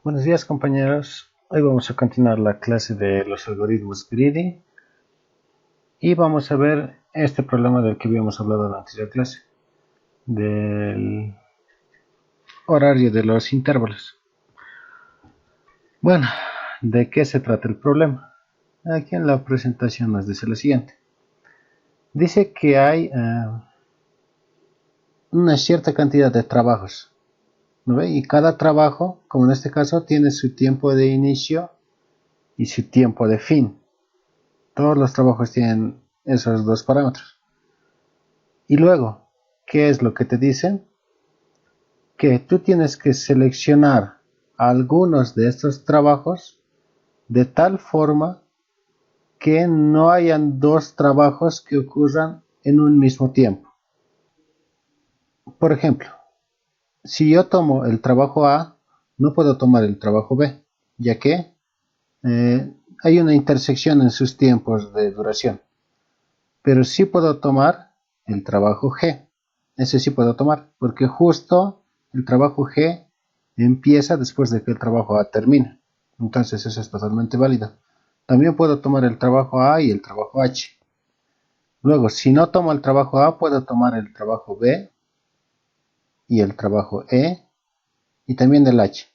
Buenos días compañeros, hoy vamos a continuar la clase de los algoritmos greedy y vamos a ver este problema del que habíamos hablado en la anterior clase, del horario de los intervalos. Bueno, ¿de qué se trata el problema? Aquí en la presentación nos dice lo siguiente. Dice que hay una cierta cantidad de trabajos, ¿no ve? Y cada trabajo, como en este caso, tiene su tiempo de inicio y su tiempo de fin. Todos los trabajos tienen esos dos parámetros. Y luego, ¿qué es lo que te dicen? Que tú tienes que seleccionar algunos de estos trabajos de tal forma que no hayan dos trabajos que ocurran en un mismo tiempo. Por ejemplo, si yo tomo el trabajo A, no puedo tomar el trabajo B, ya que hay una intersección en sus tiempos de duración. Pero sí puedo tomar el trabajo G. Ese sí puedo tomar, porque justo el trabajo G empieza después de que el trabajo A termina. Entonces eso es totalmente válido. También puedo tomar el trabajo A y el trabajo H. Luego, si no tomo el trabajo A, puedo tomar el trabajo B y el trabajo E y también el H.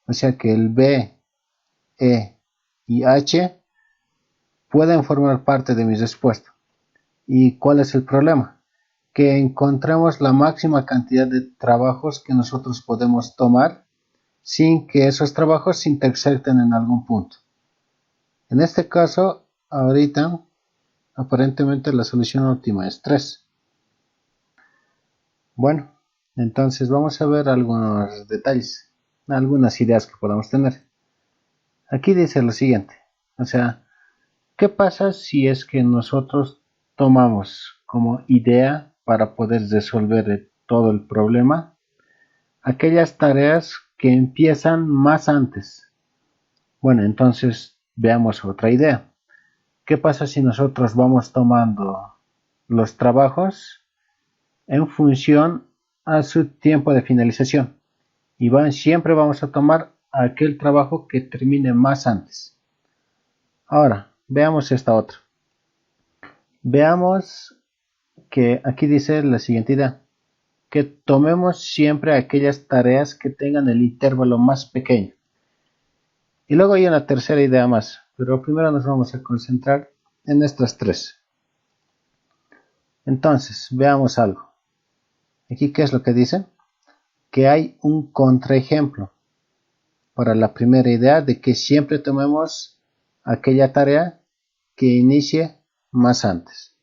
O sea que el B, E y H pueden formar parte de mi respuesta. ¿Y cuál es el problema? Que encontremos la máxima cantidad de trabajos que nosotros podemos tomar sin que esos trabajos se intersecten en algún punto. En este caso, ahorita, aparentemente la solución óptima es 3. Bueno, entonces vamos a ver algunos detalles, algunas ideas que podamos tener. Aquí dice lo siguiente, o sea, ¿qué pasa si es que nosotros tomamos como idea para poder resolver todo el problema aquellas tareas que empiezan más antes? Bueno, entonces veamos otra idea. ¿Qué pasa si nosotros vamos tomando los trabajos en función a su tiempo de finalización? Y siempre vamos a tomar aquel trabajo que termine más antes. Ahora, veamos esta otra. Veamos que aquí dice la siguiente idea. Que tomemos siempre aquellas tareas que tengan el intervalo más pequeño. Y luego hay una tercera idea más, pero primero nos vamos a concentrar en estas tres. Entonces, veamos algo. Aquí, ¿qué es lo que dice? Que hay un contraejemplo para la primera idea de que siempre tomemos aquella tarea que inicie más antes.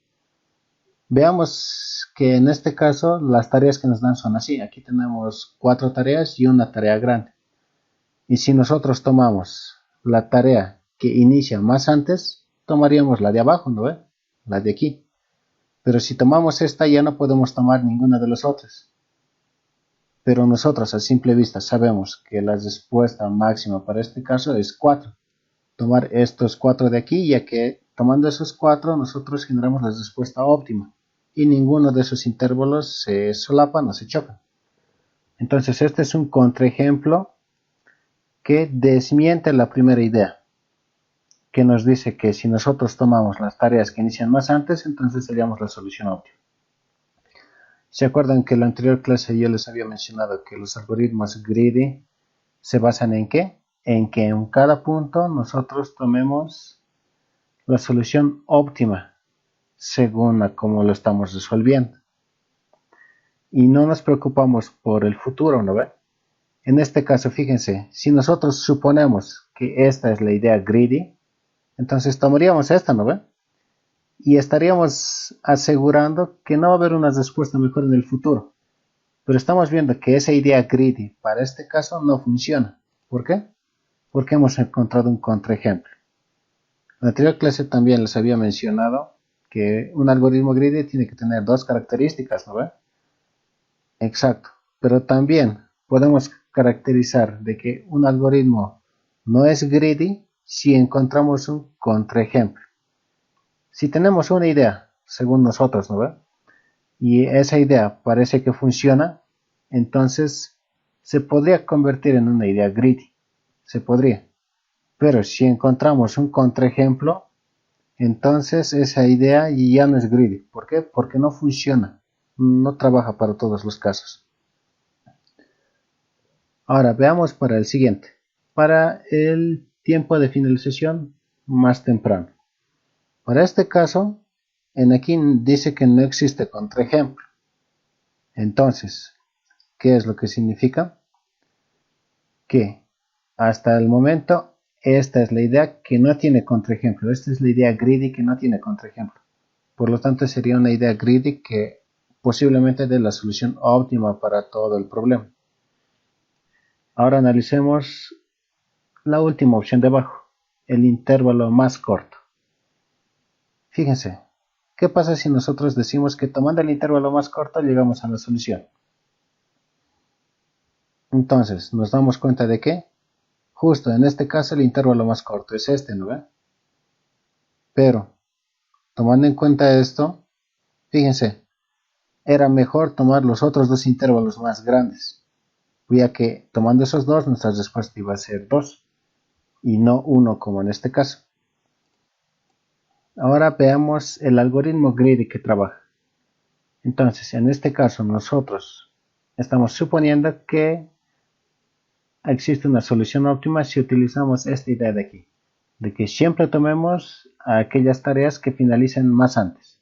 Veamos que en este caso las tareas que nos dan son así. Aquí tenemos 4 tareas y una tarea grande. Y si nosotros tomamos la tarea que inicia más antes, tomaríamos la de abajo, ¿no ve? La de aquí. Pero si tomamos esta ya no podemos tomar ninguna de las otras. Pero nosotros a simple vista sabemos que la respuesta máxima para este caso es 4. Tomar estos 4 de aquí, ya que tomando esos 4 nosotros generamos la respuesta óptima. Y ninguno de esos intervalos se solapan o se chocan. Entonces este es un contraejemplo que desmiente la primera idea, que nos dice que si nosotros tomamos las tareas que inician más antes, entonces seríamos la solución óptima. ¿Se acuerdan que en la anterior clase yo les había mencionado que los algoritmos greedy se basan en qué? En que en cada punto nosotros tomemos la solución óptima según a cómo lo estamos resolviendo. Y no nos preocupamos por el futuro, ¿no ve? En este caso, fíjense, si nosotros suponemos que esta es la idea greedy, entonces tomaríamos esta, ¿no ve? Y estaríamos asegurando que no va a haber una respuesta mejor en el futuro. Pero estamos viendo que esa idea greedy para este caso no funciona. ¿Por qué? Porque hemos encontrado un contraejemplo. En la anterior clase también les había mencionado que un algoritmo greedy tiene que tener dos características, ¿no ve? Exacto. Pero también podemos caracterizar de que un algoritmo no es greedy si encontramos un contraejemplo. Si tenemos una idea, según nosotros, ¿no ve? Y esa idea parece que funciona, entonces se podría convertir en una idea greedy. se podría. Pero si encontramos un contraejemplo, entonces esa idea ya no es greedy. ¿Por qué? Porque no funciona, no trabaja para todos los casos. Ahora veamos para el siguiente, para el tiempo de finalización más temprano. Para este caso, en aquí dice que no existe contraejemplo. Entonces, ¿qué es lo que significa? Que hasta el momento esta es la idea que no tiene contraejemplo. Esta es la idea greedy que no tiene contraejemplo. Por lo tanto, sería una idea greedy que posiblemente dé la solución óptima para todo el problema. Ahora analicemos la última opción de abajo, el intervalo más corto. Fíjense, ¿qué pasa si nosotros decimos que tomando el intervalo más corto llegamos a la solución? Entonces, nos damos cuenta de que justo en este caso el intervalo más corto es este, ¿no ve? Pero, tomando en cuenta esto, fíjense, era mejor tomar los otros dos intervalos más grandes, ya que tomando esos dos nuestra respuesta iba a ser 2 y no 1 como en este caso. Ahora veamos el algoritmo greedy que trabaja. Entonces, en este caso nosotros estamos suponiendo que existe una solución óptima si utilizamos esta idea de aquí, de que siempre tomemos aquellas tareas que finalicen más antes.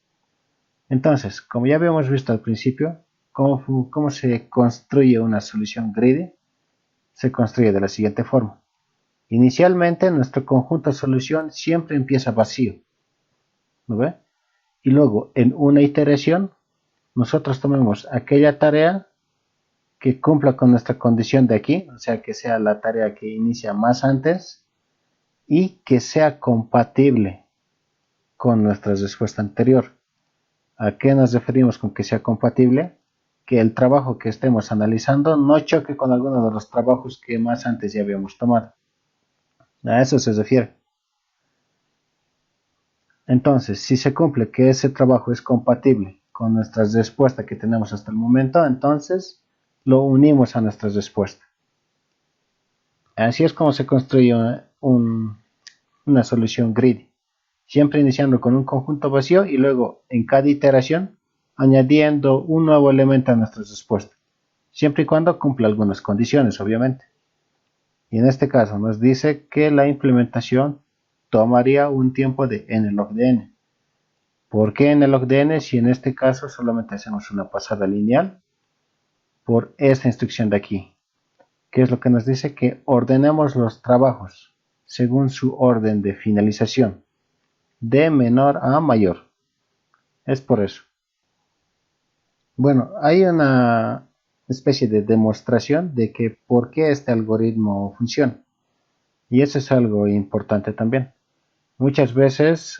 Entonces, como ya habíamos visto al principio, ¿cómo se construye una solución greedy? Se construye de la siguiente forma. Inicialmente nuestro conjunto de solución siempre empieza vacío, ¿no ve? Y luego en una iteración nosotros tomemos aquella tarea que cumpla con nuestra condición de aquí, o sea que sea la tarea que inicia más antes y que sea compatible con nuestra respuesta anterior. ¿A qué nos referimos con que sea compatible? Que el trabajo que estemos analizando no choque con alguno de los trabajos que más antes ya habíamos tomado. A eso se refiere. Entonces, si se cumple que ese trabajo es compatible con nuestra respuesta que tenemos hasta el momento, entonces lo unimos a nuestra respuesta. Así es como se construye una solución greedy, siempre iniciando con un conjunto vacío y luego en cada iteración añadiendo un nuevo elemento a nuestra respuesta, siempre y cuando cumpla algunas condiciones, obviamente. Y en este caso nos dice que la implementación tomaría un tiempo de n log de n. ¿Por qué n log de n si en este caso solamente hacemos una pasada lineal por esta instrucción de aquí? ¿Qué es lo que nos dice? Que ordenemos los trabajos según su orden de finalización, de menor a mayor. Es por eso. Bueno, hay una especie de demostración de que por qué este algoritmo funciona. Y eso es algo importante también. Muchas veces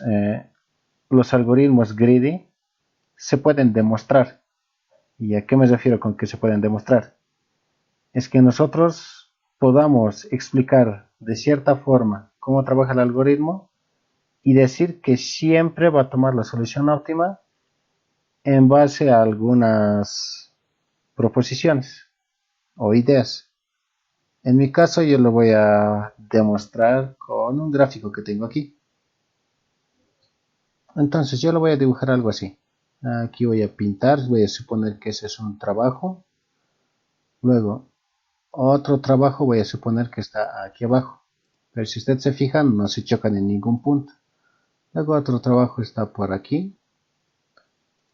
los algoritmos greedy se pueden demostrar. ¿Y a qué me refiero con que se pueden demostrar? Es que nosotros podamos explicar de cierta forma cómo trabaja el algoritmo y decir que siempre va a tomar la solución óptima en base a algunas proposiciones o ideas. En mi caso yo lo voy a demostrar con un gráfico que tengo aquí. Entonces yo lo voy a dibujar algo así. Aquí voy a pintar, voy a suponer que ese es un trabajo. Luego otro trabajo voy a suponer que está aquí abajo. Pero si usted se fija no se chocan en ningún punto. Luego otro trabajo está por aquí.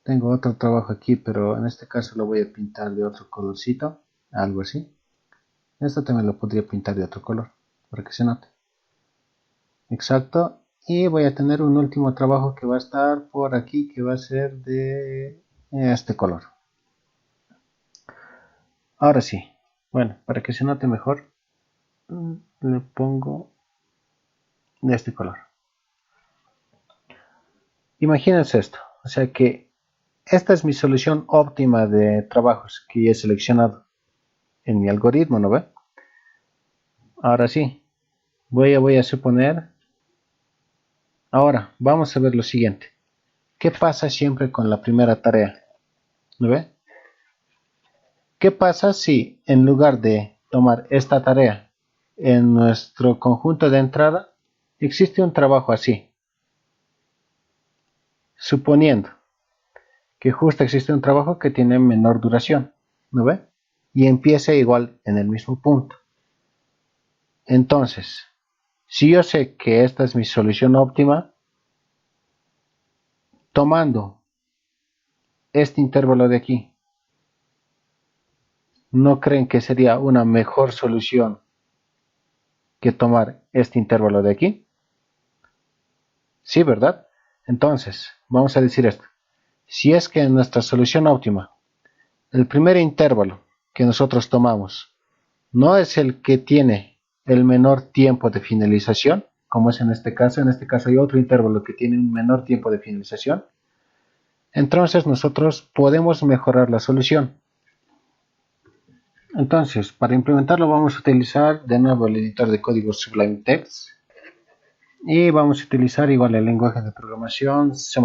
Tengo otro trabajo aquí, pero en este caso lo voy a pintar de otro colorcito. Algo así. Esto también lo podría pintar de otro color, para que se note. Exacto. Y voy a tener un último trabajo que va a estar por aquí, que va a ser de este color. Ahora sí. Bueno, para que se note mejor, le pongo de este color. Imagínense esto. O sea que esta es mi solución óptima de trabajos que he seleccionado en mi algoritmo, ¿no ve? Ahora sí. Voy a suponer. Ahora, vamos a ver lo siguiente. ¿Qué pasa siempre con la primera tarea? ¿No ve? ¿Qué pasa si en lugar de tomar esta tarea, en nuestro conjunto de entrada existe un trabajo así, suponiendo que justo existe un trabajo que tiene menor duración, ¿no ve? Y empieza igual en el mismo punto. Entonces, si yo sé que esta es mi solución óptima, tomando este intervalo de aquí, ¿no creen que sería una mejor solución que tomar este intervalo de aquí? Sí, ¿verdad? Entonces, vamos a decir esto. Si es que en nuestra solución óptima, el primer intervalo que nosotros tomamos no es el que tiene el menor tiempo de finalización, como es en este caso hay otro intervalo que tiene un menor tiempo de finalización, entonces nosotros podemos mejorar la solución. Entonces, para implementarlo vamos a utilizar de nuevo el editor de código Sublime Text y vamos a utilizar igual el lenguaje de programación C++.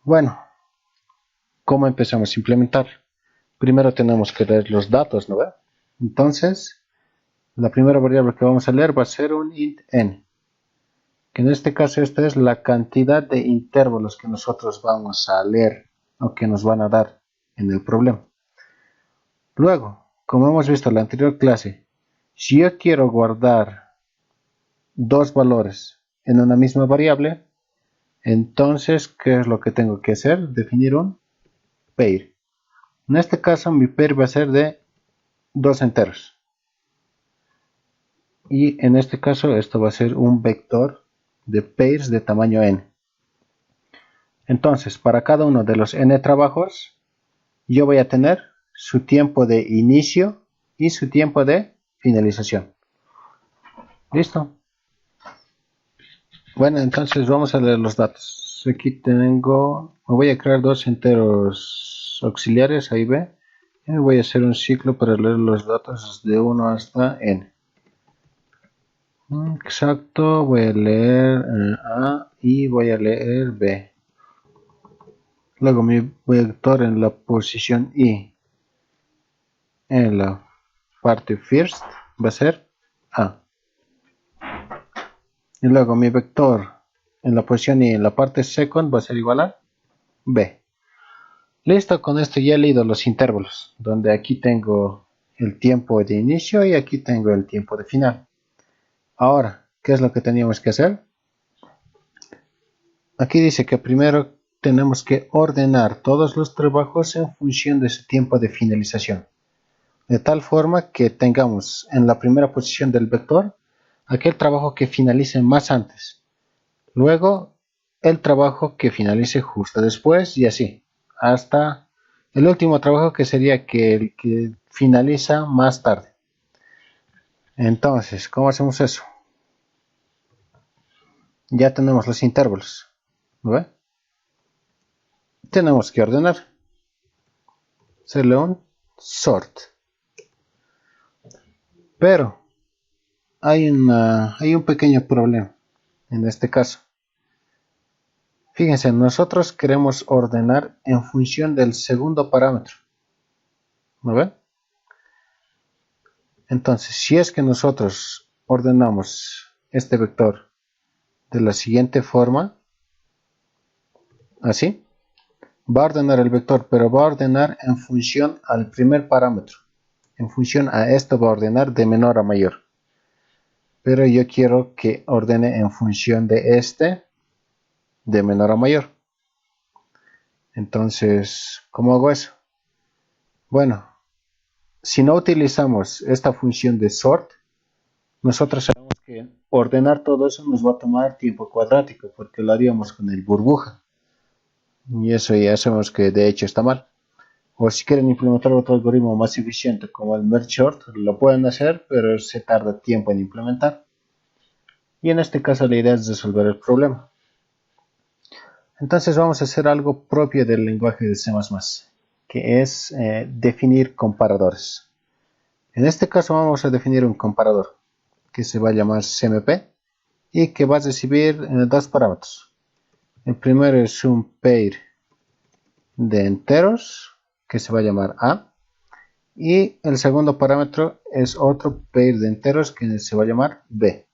Bueno, ¿cómo empezamos a implementar? Primero tenemos que leer los datos, ¿no ve? Entonces, la primera variable que vamos a leer va a ser un int n, que en este caso esta es la cantidad de intervalos que nosotros vamos a leer o que nos van a dar en el problema. Luego, como hemos visto en la anterior clase, si yo quiero guardar dos valores en una misma variable, entonces, ¿qué es lo que tengo que hacer? Definir un pair. En este caso, mi pair va a ser de dos enteros. Y en este caso, esto va a ser un vector de pairs de tamaño n. Entonces, para cada uno de los n trabajos, yo voy a tener su tiempo de inicio y su tiempo de finalización. ¿Listo? Bueno, entonces vamos a leer los datos. Aquí me voy a crear dos enteros auxiliares, ahí ve. Y voy a hacer un ciclo para leer los datos de 1 hasta n. Exacto, voy a leer A y voy a leer B. Luego mi vector en la posición I en la parte first va a ser A. Y luego mi vector en la posición I en la parte second va a ser igual a B. Listo, con esto ya he leído los intervalos, donde aquí tengo el tiempo de inicio y aquí tengo el tiempo de final. Ahora, ¿qué es lo que teníamos que hacer? Aquí dice que primero tenemos que ordenar todos los trabajos en función de su tiempo de finalización. De tal forma que tengamos en la primera posición del vector aquel trabajo que finalice más antes. Luego el trabajo que finalice justo después y así. Hasta el último trabajo que sería el que finaliza más tarde. Entonces, ¿cómo hacemos eso? Ya tenemos los intervalos. ¿No ve? Tenemos que ordenar. Hacerle un sort. Pero hay un pequeño problema en este caso. Fíjense, nosotros queremos ordenar en función del segundo parámetro. ¿No ven? Entonces, si es que nosotros ordenamos este vector de la siguiente forma, así, va a ordenar el vector, pero va a ordenar en función al primer parámetro. En función a esto va a ordenar de menor a mayor. Pero yo quiero que ordene en función de este de menor a mayor. Entonces, ¿cómo hago eso? Bueno, si no utilizamos esta función de sort, nosotros sabemos que ordenar todo eso nos va a tomar tiempo cuadrático, porque lo haríamos con el burbuja. Y eso ya sabemos que de hecho está mal. O si quieren implementar otro algoritmo más eficiente como el merge sort, lo pueden hacer, pero se tarda tiempo en implementar. Y en este caso la idea es resolver el problema. Entonces vamos a hacer algo propio del lenguaje de C++, que es definir comparadores. En este caso vamos a definir un comparador que se va a llamar CMP y que va a recibir dos parámetros. El primero es un pair de enteros que se va a llamar A Y el segundo parámetro es otro pair de enteros que se va a llamar b.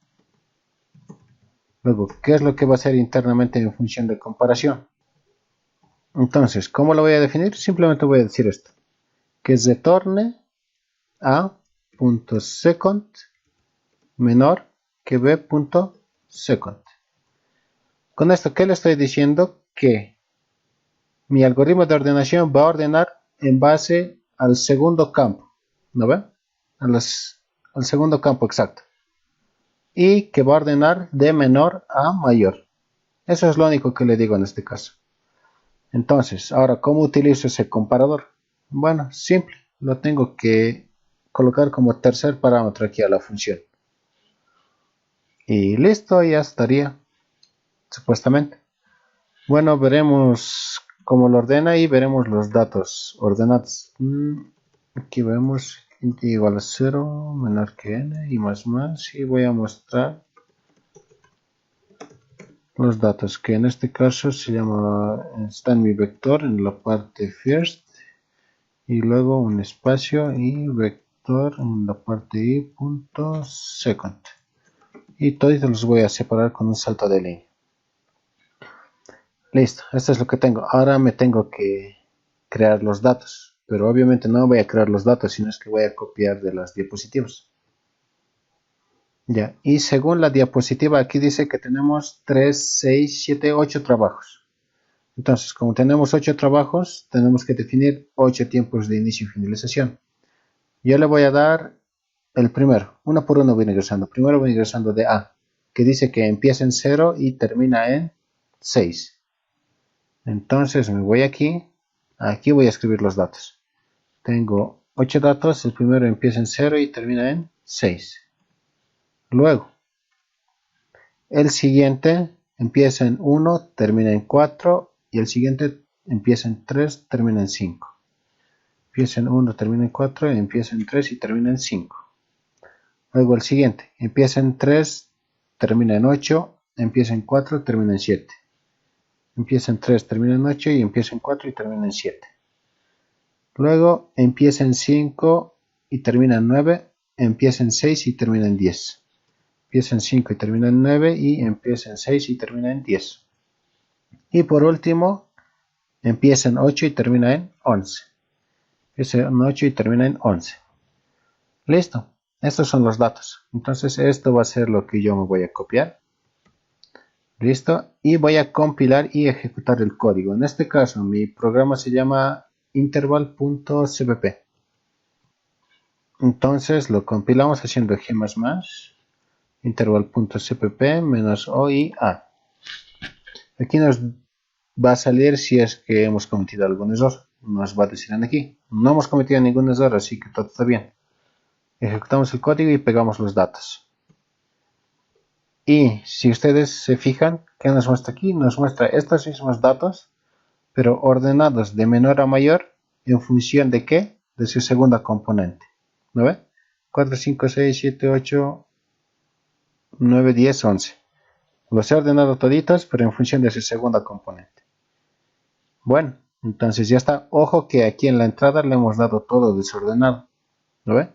Luego, ¿qué es lo que va a hacer internamente en función de comparación? Entonces, ¿cómo lo voy a definir? Simplemente voy a decir esto, que retorne a.second menor que b.second. Con esto, ¿qué le estoy diciendo? Que mi algoritmo de ordenación va a ordenar en base al segundo campo, ¿no ve? Al segundo campo exacto. Y que va a ordenar de menor a mayor. Eso es lo único que le digo en este caso. Entonces, ahora, ¿cómo utilizo ese comparador? Bueno, simple. Lo tengo que colocar como tercer parámetro aquí a la función. Y listo, ya estaría, supuestamente. Bueno, veremos cómo lo ordena y veremos los datos ordenados. Aquí vemos int igual a 0, menor que n y más. Y voy a mostrar los datos que en este caso está en mi vector en la parte first y luego un espacio y vector en la parte i punto second. Y todos los voy a separar con un salto de línea. Listo, esto es lo que tengo. Ahora me tengo que crear los datos, pero obviamente no voy a crear los datos, sino es que voy a copiar de las diapositivas. Ya, y según la diapositiva aquí dice que tenemos 3, 6, 7, 8 trabajos. Entonces, como tenemos 8 trabajos, tenemos que definir 8 tiempos de inicio y finalización. Yo le voy a dar el primero, uno por uno voy ingresando. Primero voy ingresando de A, que dice que empieza en 0 y termina en 6. Entonces me voy aquí voy a escribir los datos. Tengo 8 datos, el primero empieza en 0 y termina en 6. Luego, el siguiente empieza en 1, termina en 4 y el siguiente empieza en 3, termina en 5. Empieza en 1, termina en 4, empieza en 3 y termina en 5. Luego el siguiente empieza en 3, termina en 8, empieza en 4, termina en 7. Empieza en 3, termina en 8 y empieza en 4 y termina en 7. Luego empieza en 5 y termina en 9, empieza en 6 y termina en 10. Empieza en 5 y termina en 9 y empieza en 6 y termina en 10. Y por último, empieza en 8 y termina en 11. Empieza en 8 y termina en 11. Listo, estos son los datos. Entonces esto va a ser lo que yo me voy a copiar. Listo, y voy a compilar y ejecutar el código. En este caso, mi programa se llama interval.cpp. Entonces lo compilamos haciendo g++ interval.cpp -o y a. Aquí nos va a salir si es que hemos cometido algún error. Nos va a decir aquí. No hemos cometido ningún error, así que todo está bien. Ejecutamos el código y pegamos los datos. Y si ustedes se fijan, ¿qué nos muestra aquí? Nos muestra estos mismos datos, pero ordenados de menor a mayor en función de ¿qué? De su segunda componente. ¿No ve? 4, 5, 6, 7, 8, 9, 10, 11. Los he ordenado toditos, pero en función de su segunda componente. Bueno, entonces ya está. Ojo que aquí en la entrada le hemos dado todo desordenado. ¿Lo ve?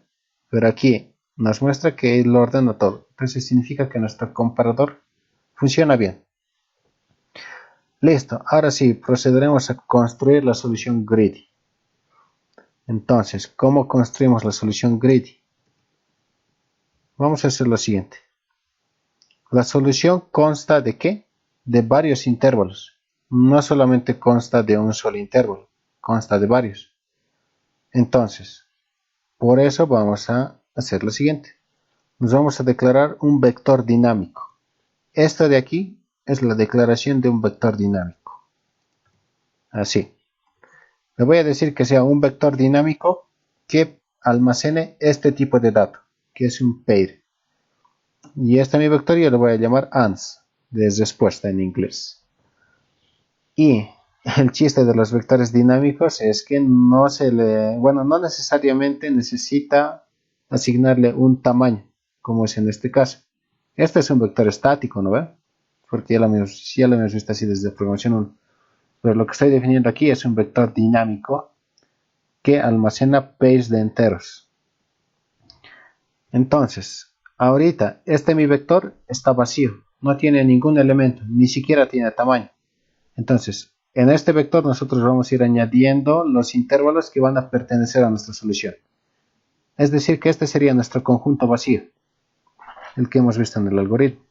Pero aquí nos muestra que lo ordena todo. Entonces significa que nuestro comparador funciona bien. Listo. Ahora sí, procederemos a construir la solución greedy. Entonces, ¿cómo construimos la solución greedy? Vamos a hacer lo siguiente. La solución consta de ¿qué? De varios intervalos. No solamente consta de un solo intervalo, consta de varios. Entonces, por eso vamos a hacer lo siguiente. Nos vamos a declarar un vector dinámico. Esto de aquí es la declaración de un vector dinámico. Así. Le voy a decir que sea un vector dinámico que almacene este tipo de dato, que es un pair. Y este mi vector yo le voy a llamar ans, de respuesta en inglés. Y el chiste de los vectores dinámicos es que no necesariamente necesita asignarle un tamaño, como es en este caso. Este es un vector estático, ¿no ve? Porque ya lo hemos visto así desde programación 1. Pero lo que estoy definiendo aquí es un vector dinámico que almacena pairs de enteros. Entonces, ahorita mi vector está vacío, no tiene ningún elemento, ni siquiera tiene tamaño. Entonces, en este vector nosotros vamos a ir añadiendo los intervalos que van a pertenecer a nuestra solución. Es decir, que este sería nuestro conjunto vacío, el que hemos visto en el algoritmo.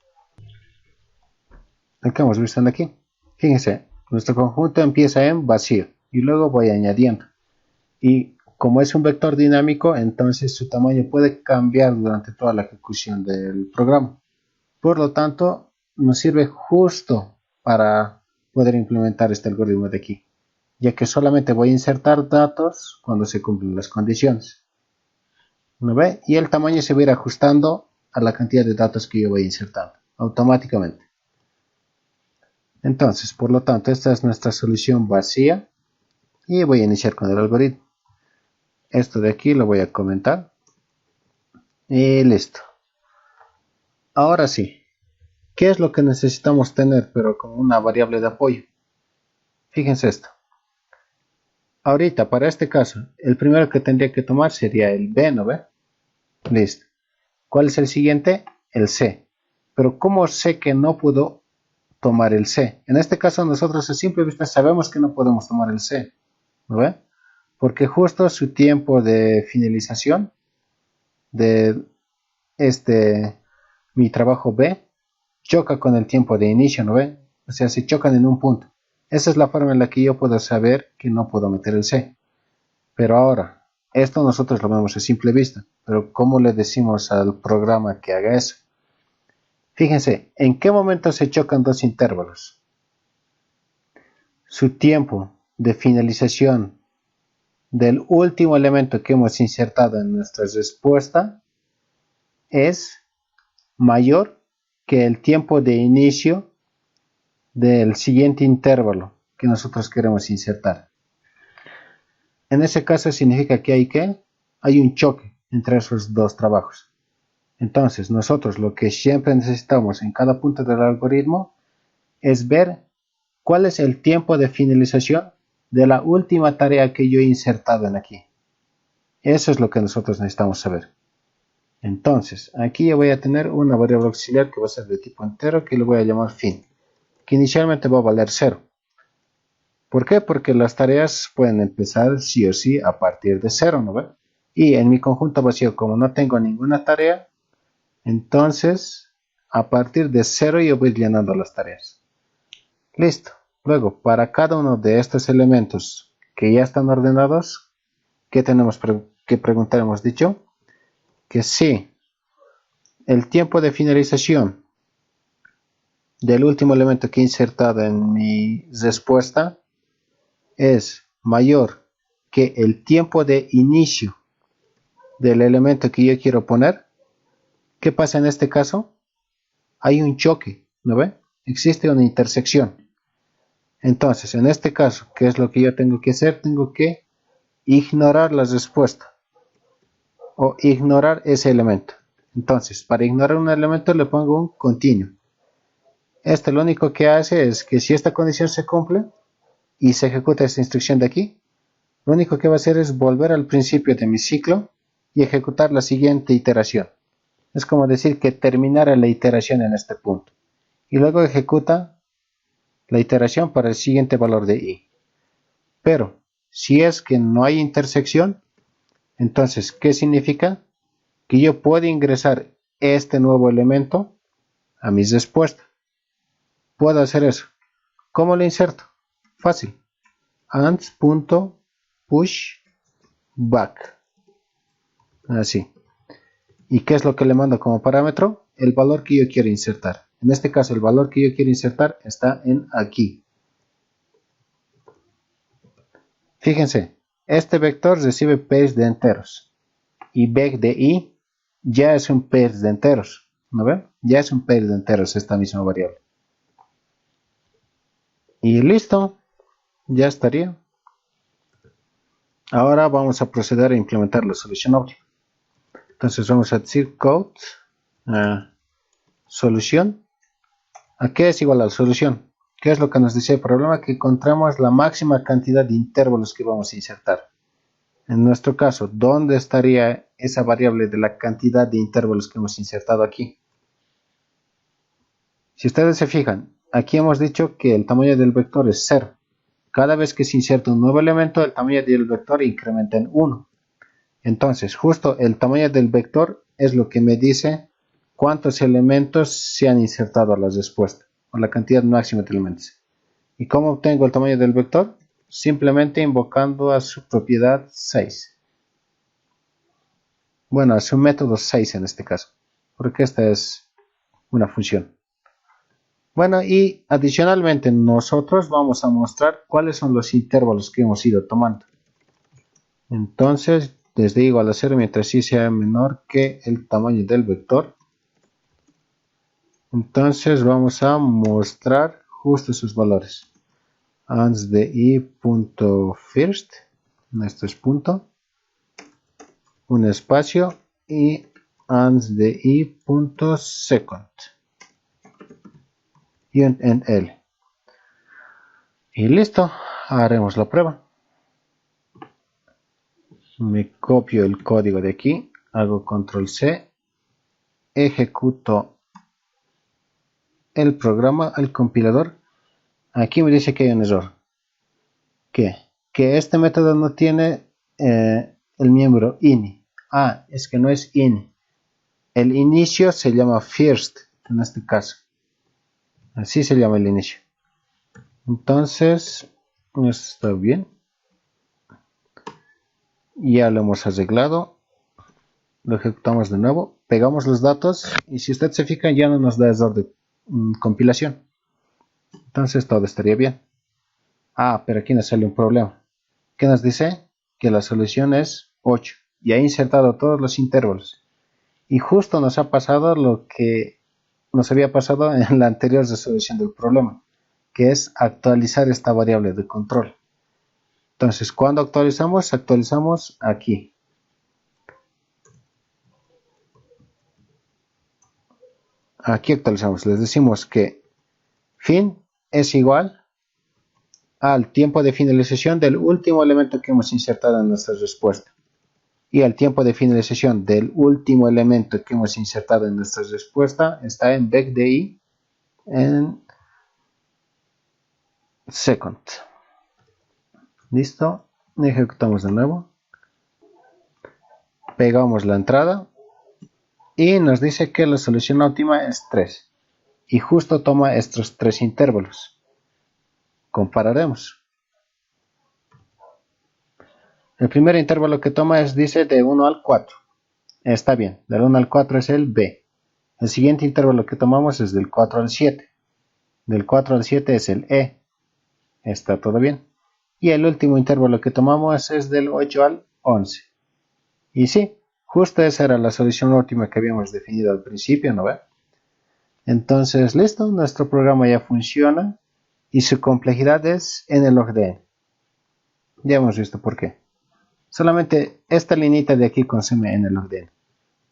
El que hemos visto aquí. Fíjense, nuestro conjunto empieza en vacío y luego voy añadiendo. Y como es un vector dinámico, entonces su tamaño puede cambiar durante toda la ejecución del programa. Por lo tanto, nos sirve justo para poder implementar este algoritmo de aquí, ya que solamente voy a insertar datos cuando se cumplen las condiciones. ¿No ve? Y el tamaño se va a ir ajustando a la cantidad de datos que yo voy insertando automáticamente. Entonces, por lo tanto, esta es nuestra solución vacía y voy a iniciar con el algoritmo. Esto de aquí lo voy a comentar y listo. Ahora sí, ¿qué es lo que necesitamos tener pero como una variable de apoyo? Fíjense esto. Ahorita, para este caso, el primero que tendría que tomar sería el B, ¿no ve? Listo. ¿Cuál es el siguiente? El C. Pero ¿cómo sé que no puedo tomar el C? En este caso nosotros a simple vista sabemos que no podemos tomar el C, ¿no ve? Porque justo su tiempo de finalización de mi trabajo B choca con el tiempo de inicio, ¿no ve? O sea, se chocan en un punto. Esa es la forma en la que yo puedo saber que no puedo meter el C. Pero ahora, esto nosotros lo vemos a simple vista, pero ¿cómo le decimos al programa que haga eso? Fíjense, ¿en qué momento se chocan dos intervalos? Su tiempo de finalización del último elemento que hemos insertado en nuestra respuesta es mayor que el tiempo de inicio del siguiente intervalo que nosotros queremos insertar. En ese caso significa que hay un choque entre esos dos trabajos. Entonces nosotros lo que siempre necesitamos en cada punto del algoritmo es ver cuál es el tiempo de finalización de la última tarea que yo he insertado en aquí. Eso es lo que nosotros necesitamos saber. Entonces aquí yo voy a tener una variable auxiliar que va a ser de tipo entero que le voy a llamar fin, que inicialmente va a valer 0. ¿Por qué? Porque las tareas pueden empezar sí o sí a partir de 0, ¿no ve? Y en mi conjunto vacío, como no tengo ninguna tarea, entonces a partir de 0 yo voy llenando las tareas. Listo. Luego, para cada uno de estos elementos que ya están ordenados, ¿qué tenemos que preguntar? Hemos dicho que si el tiempo de finalización del último elemento que he insertado en mi respuesta es mayor que el tiempo de inicio del elemento que yo quiero poner, ¿qué pasa en este caso? Hay un choque, ¿no ve? Existe una intersección. Entonces, en este caso, ¿qué es lo que yo tengo que hacer? Tengo que ignorar la respuesta o ignorar ese elemento. Entonces, para ignorar un elemento le pongo un continuo. Este lo único que hace es que si esta condición se cumple y se ejecuta esta instrucción de aquí, lo único que va a hacer es volver al principio de mi ciclo y ejecutar la siguiente iteración. Es como decir que terminara la iteración en este punto. Y luego ejecuta la iteración para el siguiente valor de i. Pero, si es que no hay intersección, entonces, ¿qué significa? Que yo puedo ingresar este nuevo elemento a mi respuesta. Puedo hacer eso. ¿Cómo lo inserto? Fácil. Ans.pushBack. Así. ¿Y qué es lo que le mando como parámetro? El valor que yo quiero insertar. En este caso, el valor que yo quiero insertar está en aquí. Fíjense, este vector recibe pairs de enteros. Y vec de i ya es un pairs de enteros. ¿No ven? Ya es un pairs de enteros esta misma variable. Y listo. Ya estaría. Ahora vamos a proceder a implementar la solución óptima. Entonces vamos a decir code solución. ¿A qué es igual a la solución? ¿Qué es lo que nos dice el problema? Que encontramos la máxima cantidad de intervalos que vamos a insertar. En nuestro caso, ¿dónde estaría esa variable de la cantidad de intervalos que hemos insertado aquí? Si ustedes se fijan, aquí hemos dicho que el tamaño del vector es 0. Cada vez que se inserta un nuevo elemento, el tamaño del vector incrementa en 1. Entonces, justo el tamaño del vector es lo que me dice cuántos elementos se han insertado a la respuesta, o la cantidad máxima de elementos. ¿Y cómo obtengo el tamaño del vector? Simplemente invocando a su propiedad 6. Bueno, a su método 6 en este caso, porque esta es una función. Bueno, y adicionalmente nosotros vamos a mostrar cuáles son los intervalos que hemos ido tomando. Entonces, desde igual a 0 mientras y sea menor que el tamaño del vector. Entonces vamos a mostrar justo sus valores. Ans de i.first, esto es punto, un espacio, y ans de i.second, y en L. Y listo, haremos la prueba. Me copio el código de aquí, hago control C, ejecuto el programa, el compilador. Aquí me dice que hay un error. ¿Qué? Que este método no tiene el miembro ini. Ah, es que no es ini. El inicio se llama first en este caso. Así se llama el inicio. Entonces, está bien. Ya lo hemos arreglado. Lo ejecutamos de nuevo. Pegamos los datos. Y si usted se fija, ya no nos da error de compilación. Entonces todo estaría bien. Ah, pero aquí nos sale un problema. ¿Qué nos dice? Que la solución es 8. Y ha insertado todos los intervalos. Y justo nos ha pasado lo que nos había pasado en la anterior resolución del problema, que es actualizar esta variable de control. Entonces, ¿cuándo actualizamos? Actualizamos aquí. Aquí actualizamos. Les decimos que fin es igual al tiempo de finalización del último elemento que hemos insertado en nuestra respuesta. Y el tiempo de finalización del último elemento que hemos insertado en nuestra respuesta está en vec_de_i en second. Listo, ejecutamos de nuevo, pegamos la entrada y nos dice que la solución óptima es 3 y justo toma estos 3 intervalos. Compararemos. El primer intervalo que toma dice de 1 al 4. Está bien, del 1 al 4 es el B. El siguiente intervalo que tomamos es del 4 al 7. Del 4 al 7 es el E. Está todo bien. Y el último intervalo que tomamos es del 8 al 11. Y sí, justo esa era la solución óptima que habíamos definido al principio, ¿no ve? Entonces, listo, nuestro programa ya funciona y su complejidad es en el log de n. Ya hemos visto por qué. Solamente esta lineita de aquí consume en el log de n.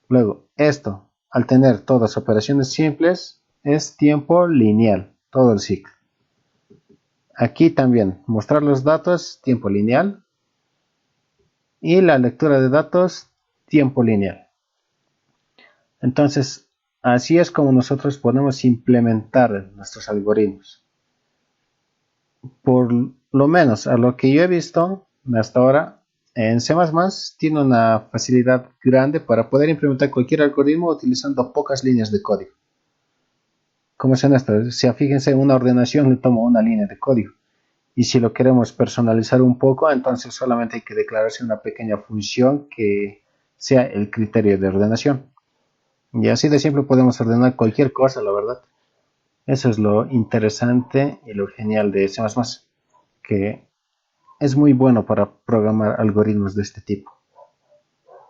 Luego, esto, al tener todas operaciones simples, es tiempo lineal, todo el ciclo. Aquí también, mostrar los datos, tiempo lineal. Y la lectura de datos, tiempo lineal. Entonces, así es como nosotros podemos implementar nuestros algoritmos. Por lo menos a lo que yo he visto hasta ahora, en C++ tiene una facilidad grande para poder implementar cualquier algoritmo utilizando pocas líneas de código. Como es en esto, si fíjense en una ordenación le tomo una línea de código. Y si lo queremos personalizar un poco, entonces solamente hay que declararse una pequeña función que sea el criterio de ordenación. Y así de simple podemos ordenar cualquier cosa, la verdad. Eso es lo interesante y lo genial de C++, que es muy bueno para programar algoritmos de este tipo.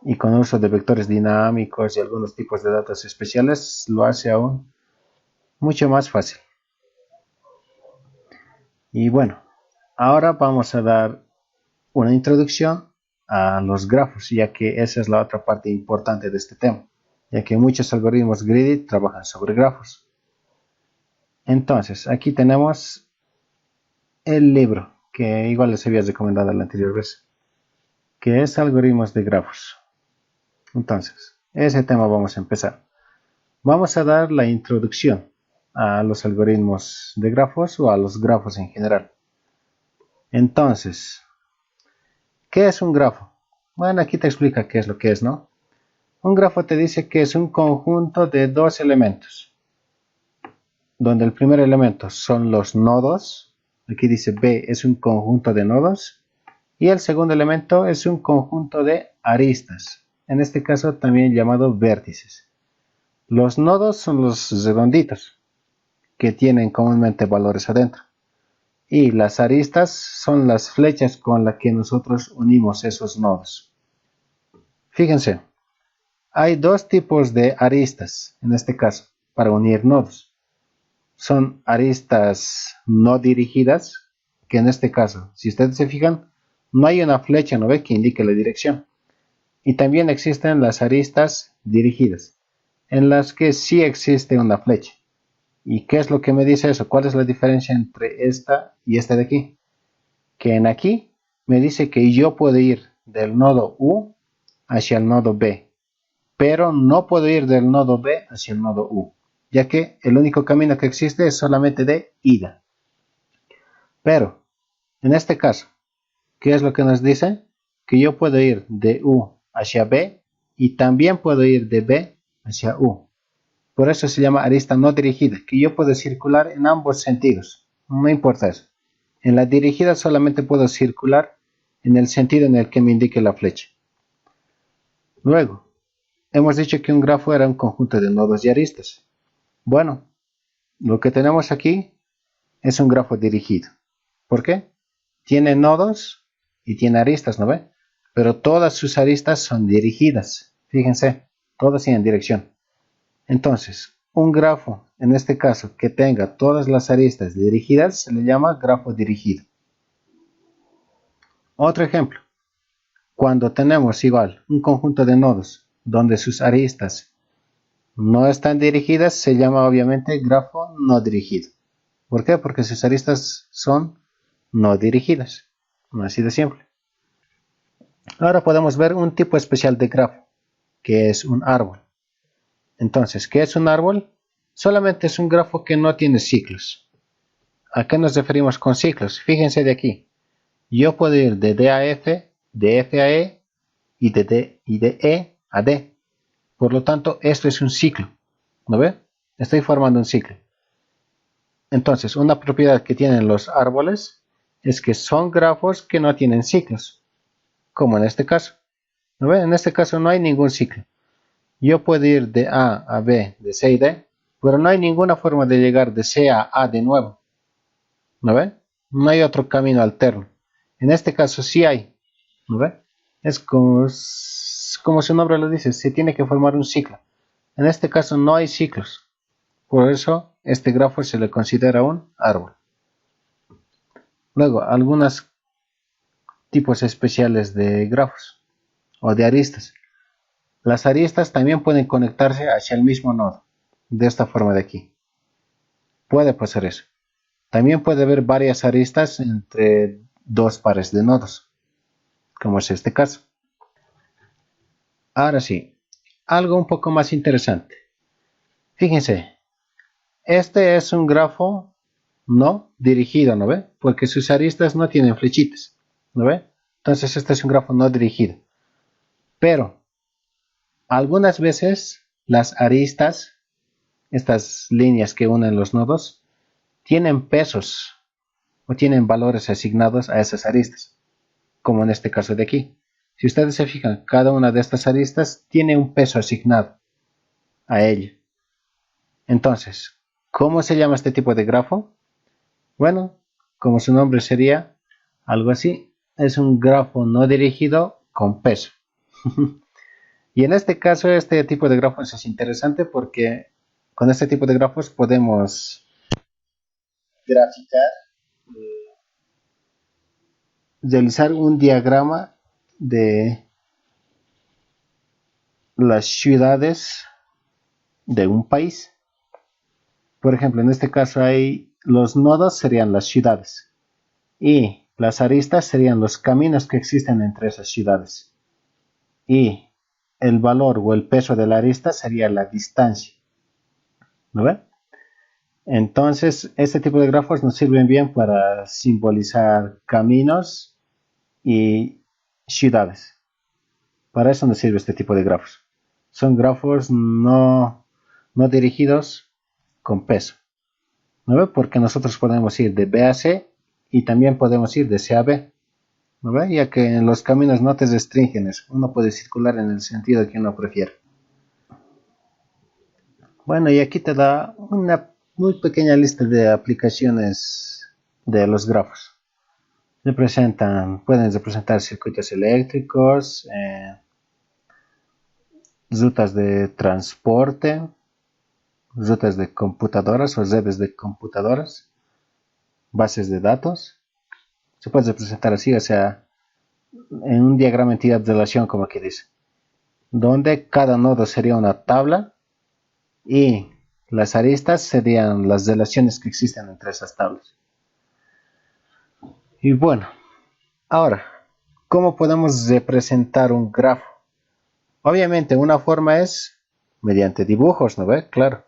Y con uso de vectores dinámicos y algunos tipos de datos especiales lo hace aún mucho más fácil. Y bueno, ahora vamos a dar una introducción a los grafos, ya que esa es la otra parte importante de este tema, ya que muchos algoritmos greedy trabajan sobre grafos. Entonces, aquí tenemos el libro, que igual les había recomendado la anterior vez, que es algoritmos de grafos. Entonces, ese tema vamos a empezar. Vamos a dar la introducción a los algoritmos de grafos o a los grafos en general. Entonces, ¿qué es un grafo? Bueno, aquí te explica qué es lo que es, ¿no? Un grafo te dice que es un conjunto de dos elementos, donde el primer elemento son los nodos. Aquí dice B es un conjunto de nodos. Y el segundo elemento es un conjunto de aristas, en este caso también llamado vértices. Los nodos son los redonditos, que tienen comúnmente valores adentro. Y las aristas son las flechas con las que nosotros unimos esos nodos. Fíjense, hay dos tipos de aristas, en este caso, para unir nodos. Son aristas no dirigidas, que en este caso, si ustedes se fijan, no hay una flecha, ¿no ve?, que indique la dirección. Y también existen las aristas dirigidas, en las que sí existe una flecha. ¿Y qué es lo que me dice eso? ¿Cuál es la diferencia entre esta y esta de aquí? Que en aquí me dice que yo puedo ir del nodo U hacia el nodo B, pero no puedo ir del nodo B hacia el nodo U, ya que el único camino que existe es solamente de ida. Pero, en este caso, ¿qué es lo que nos dice? Que yo puedo ir de U hacia B y también puedo ir de B hacia U. Por eso se llama arista no dirigida, que yo puedo circular en ambos sentidos. No importa eso. En la dirigida solamente puedo circular en el sentido en el que me indique la flecha. Luego, hemos dicho que un grafo era un conjunto de nodos y aristas. Bueno, lo que tenemos aquí es un grafo dirigido. ¿Por qué? Tiene nodos y tiene aristas, ¿no ve? Pero todas sus aristas son dirigidas. Fíjense, todas tienen dirección. Entonces, un grafo, en este caso, que tenga todas las aristas dirigidas, se le llama grafo dirigido. Otro ejemplo, cuando tenemos igual un conjunto de nodos donde sus aristas no están dirigidas, se llama obviamente grafo no dirigido. ¿Por qué? Porque sus aristas son no dirigidas. Así de simple. Ahora podemos ver un tipo especial de grafo, que es un árbol. Entonces, ¿qué es un árbol? Solamente es un grafo que no tiene ciclos. ¿A qué nos referimos con ciclos? Fíjense de aquí. Yo puedo ir de D a F, de F a E y de E a D. Por lo tanto, esto es un ciclo. ¿No ve? Estoy formando un ciclo. Entonces, una propiedad que tienen los árboles es que son grafos que no tienen ciclos, como en este caso. ¿No ve? En este caso no hay ningún ciclo. Yo puedo ir de A a B, de C y D, pero no hay ninguna forma de llegar de C a A de nuevo. ¿No ve? No hay otro camino alterno. En este caso sí hay. ¿No ve? Es como su nombre lo dice, se tiene que formar un ciclo. En este caso no hay ciclos. Por eso este grafo se le considera un árbol. Luego, algunos tipos especiales de grafos o de aristas. Las aristas también pueden conectarse hacia el mismo nodo, de esta forma de aquí. Puede pasar eso. También puede haber varias aristas entre dos pares de nodos, como es este caso. Ahora sí, algo un poco más interesante. Fíjense, este es un grafo no dirigido, ¿no ve? Porque sus aristas no tienen flechitas, ¿no ve? Entonces este es un grafo no dirigido. Pero algunas veces las aristas, estas líneas que unen los nodos, tienen pesos o tienen valores asignados a esas aristas, como en este caso de aquí. Si ustedes se fijan, cada una de estas aristas tiene un peso asignado a ella. Entonces, ¿cómo se llama este tipo de grafo? Bueno, como su nombre sería algo así, es un grafo no dirigido con peso. Y en este caso, este tipo de grafos es interesante porque con este tipo de grafos podemos graficar, realizar un diagrama de las ciudades de un país. Por ejemplo, en este caso hay los nodos serían las ciudades y Las aristas serían los caminos que existen entre esas ciudades. Y el valor o el peso de la arista sería la distancia. ¿No ve? Entonces, este tipo de grafos nos sirven bien para simbolizar caminos y ciudades. Para eso nos sirve este tipo de grafos. Son grafos no dirigidos con peso. ¿No ve? Porque nosotros podemos ir de B a C y también podemos ir de C a B. ¿No ve? Ya que en los caminos no te restringen eso. Uno puede circular en el sentido que uno prefiere. Bueno, y aquí te da una muy pequeña lista de aplicaciones de los grafos. Pueden representar circuitos eléctricos, rutas de transporte, rutas de computadoras o redes de computadoras, bases de datos. Se puede representar así, o sea, en un diagrama entidad-relación, como aquí dice, donde cada nodo sería una tabla y las aristas serían las relaciones que existen entre esas tablas. Y bueno, ahora, ¿cómo podemos representar un grafo? Obviamente, una forma es mediante dibujos, ¿no ve? Claro.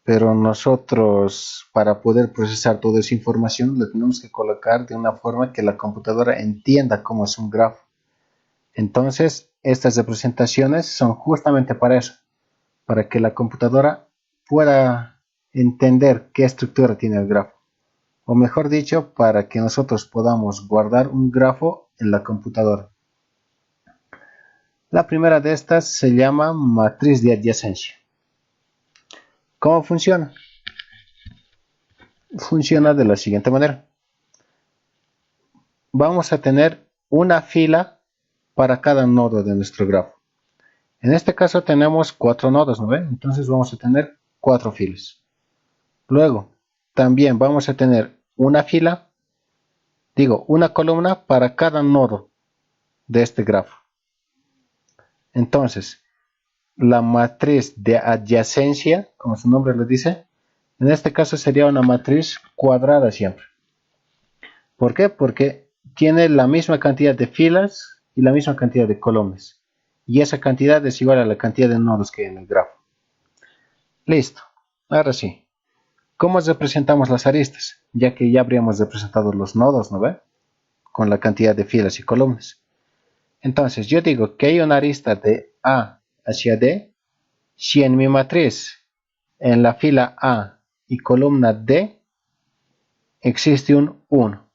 Pero nosotros, para poder procesar toda esa información, la tenemos que colocar de una forma que la computadora entienda cómo es un grafo. Entonces, estas representaciones son justamente para eso, para que la computadora pueda entender qué estructura tiene el grafo. O mejor dicho, para que nosotros podamos guardar un grafo en la computadora. La primera de estas se llama matriz de adyacencia. ¿Cómo funciona? Funciona de la siguiente manera. Vamos a tener una fila para cada nodo de nuestro grafo. En este caso tenemos 4 nodos, ¿no ven? Entonces vamos a tener 4 filas. Luego, también vamos a tener una columna para cada nodo de este grafo. Entonces, la matriz de adyacencia, como su nombre lo dice, en este caso sería una matriz cuadrada siempre. ¿Por qué? Porque tiene la misma cantidad de filas y la misma cantidad de columnas. Y esa cantidad es igual a la cantidad de nodos que hay en el grafo. Listo. Ahora sí. ¿Cómo representamos las aristas? Ya que ya habríamos representado los nodos, ¿no ve? Con la cantidad de filas y columnas. Entonces, yo digo que hay una arista de A hacia D si en mi matriz, en la fila A y columna D, existe un 1.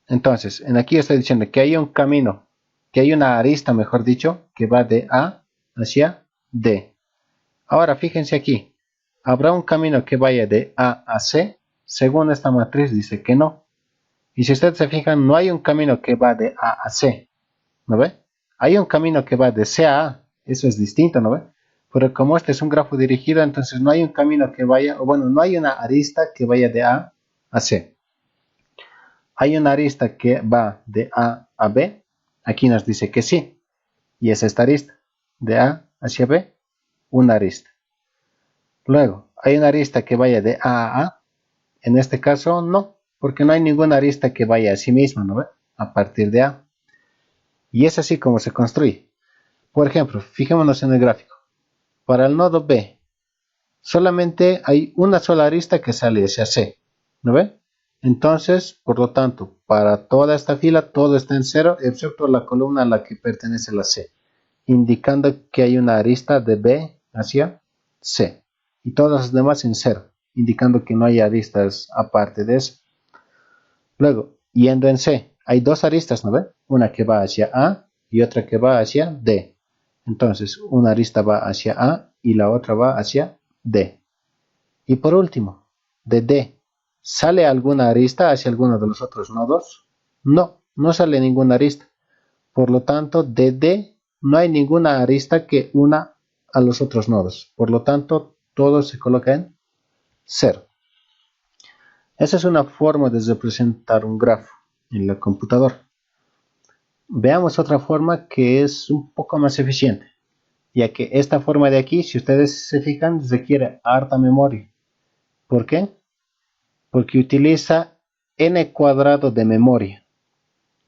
Entonces, en aquí estoy diciendo que hay un camino, que hay una arista, mejor dicho, que va de A hacia D. Ahora, fíjense aquí. ¿Habrá un camino que vaya de A a C? Según esta matriz dice que no. Y si ustedes se fijan, no hay un camino que va de A a C. ¿No ve? Hay un camino que va de C a A. Eso es distinto, ¿no ve? Pero como este es un grafo dirigido, entonces no hay un camino que vaya, o bueno, no hay una arista que vaya de A a C. Hay una arista que va de A a B. Aquí nos dice que sí. Y es esta arista. De A hacia B, una arista. Luego, hay una arista que vaya de A a A. En este caso, no. Porque no hay ninguna arista que vaya a sí misma, ¿no ve? A partir de A. Y es así como se construye. Por ejemplo, fijémonos en el gráfico. Para el nodo B, solamente hay una sola arista que sale hacia C. ¿No ve? Entonces, por lo tanto, para toda esta fila todo está en 0, excepto la columna a la que pertenece la C, indicando que hay una arista de B hacia C. Y todas las demás en 0, indicando que no hay aristas aparte de eso. Luego, yendo en C, hay dos aristas, ¿no ve? Una que va hacia A y otra que va hacia D. Entonces, una arista va hacia A y la otra va hacia D. Y por último, de D, ¿sale alguna arista hacia alguno de los otros nodos? No, no sale ninguna arista. Por lo tanto, de D no hay ninguna arista que una a los otros nodos. Por lo tanto, todo se coloca en 0. Esa es una forma de representar un grafo en la computadora. Veamos otra forma que es un poco más eficiente, ya que esta forma de aquí, si ustedes se fijan, requiere harta memoria. ¿Por qué? Porque utiliza n cuadrado de memoria,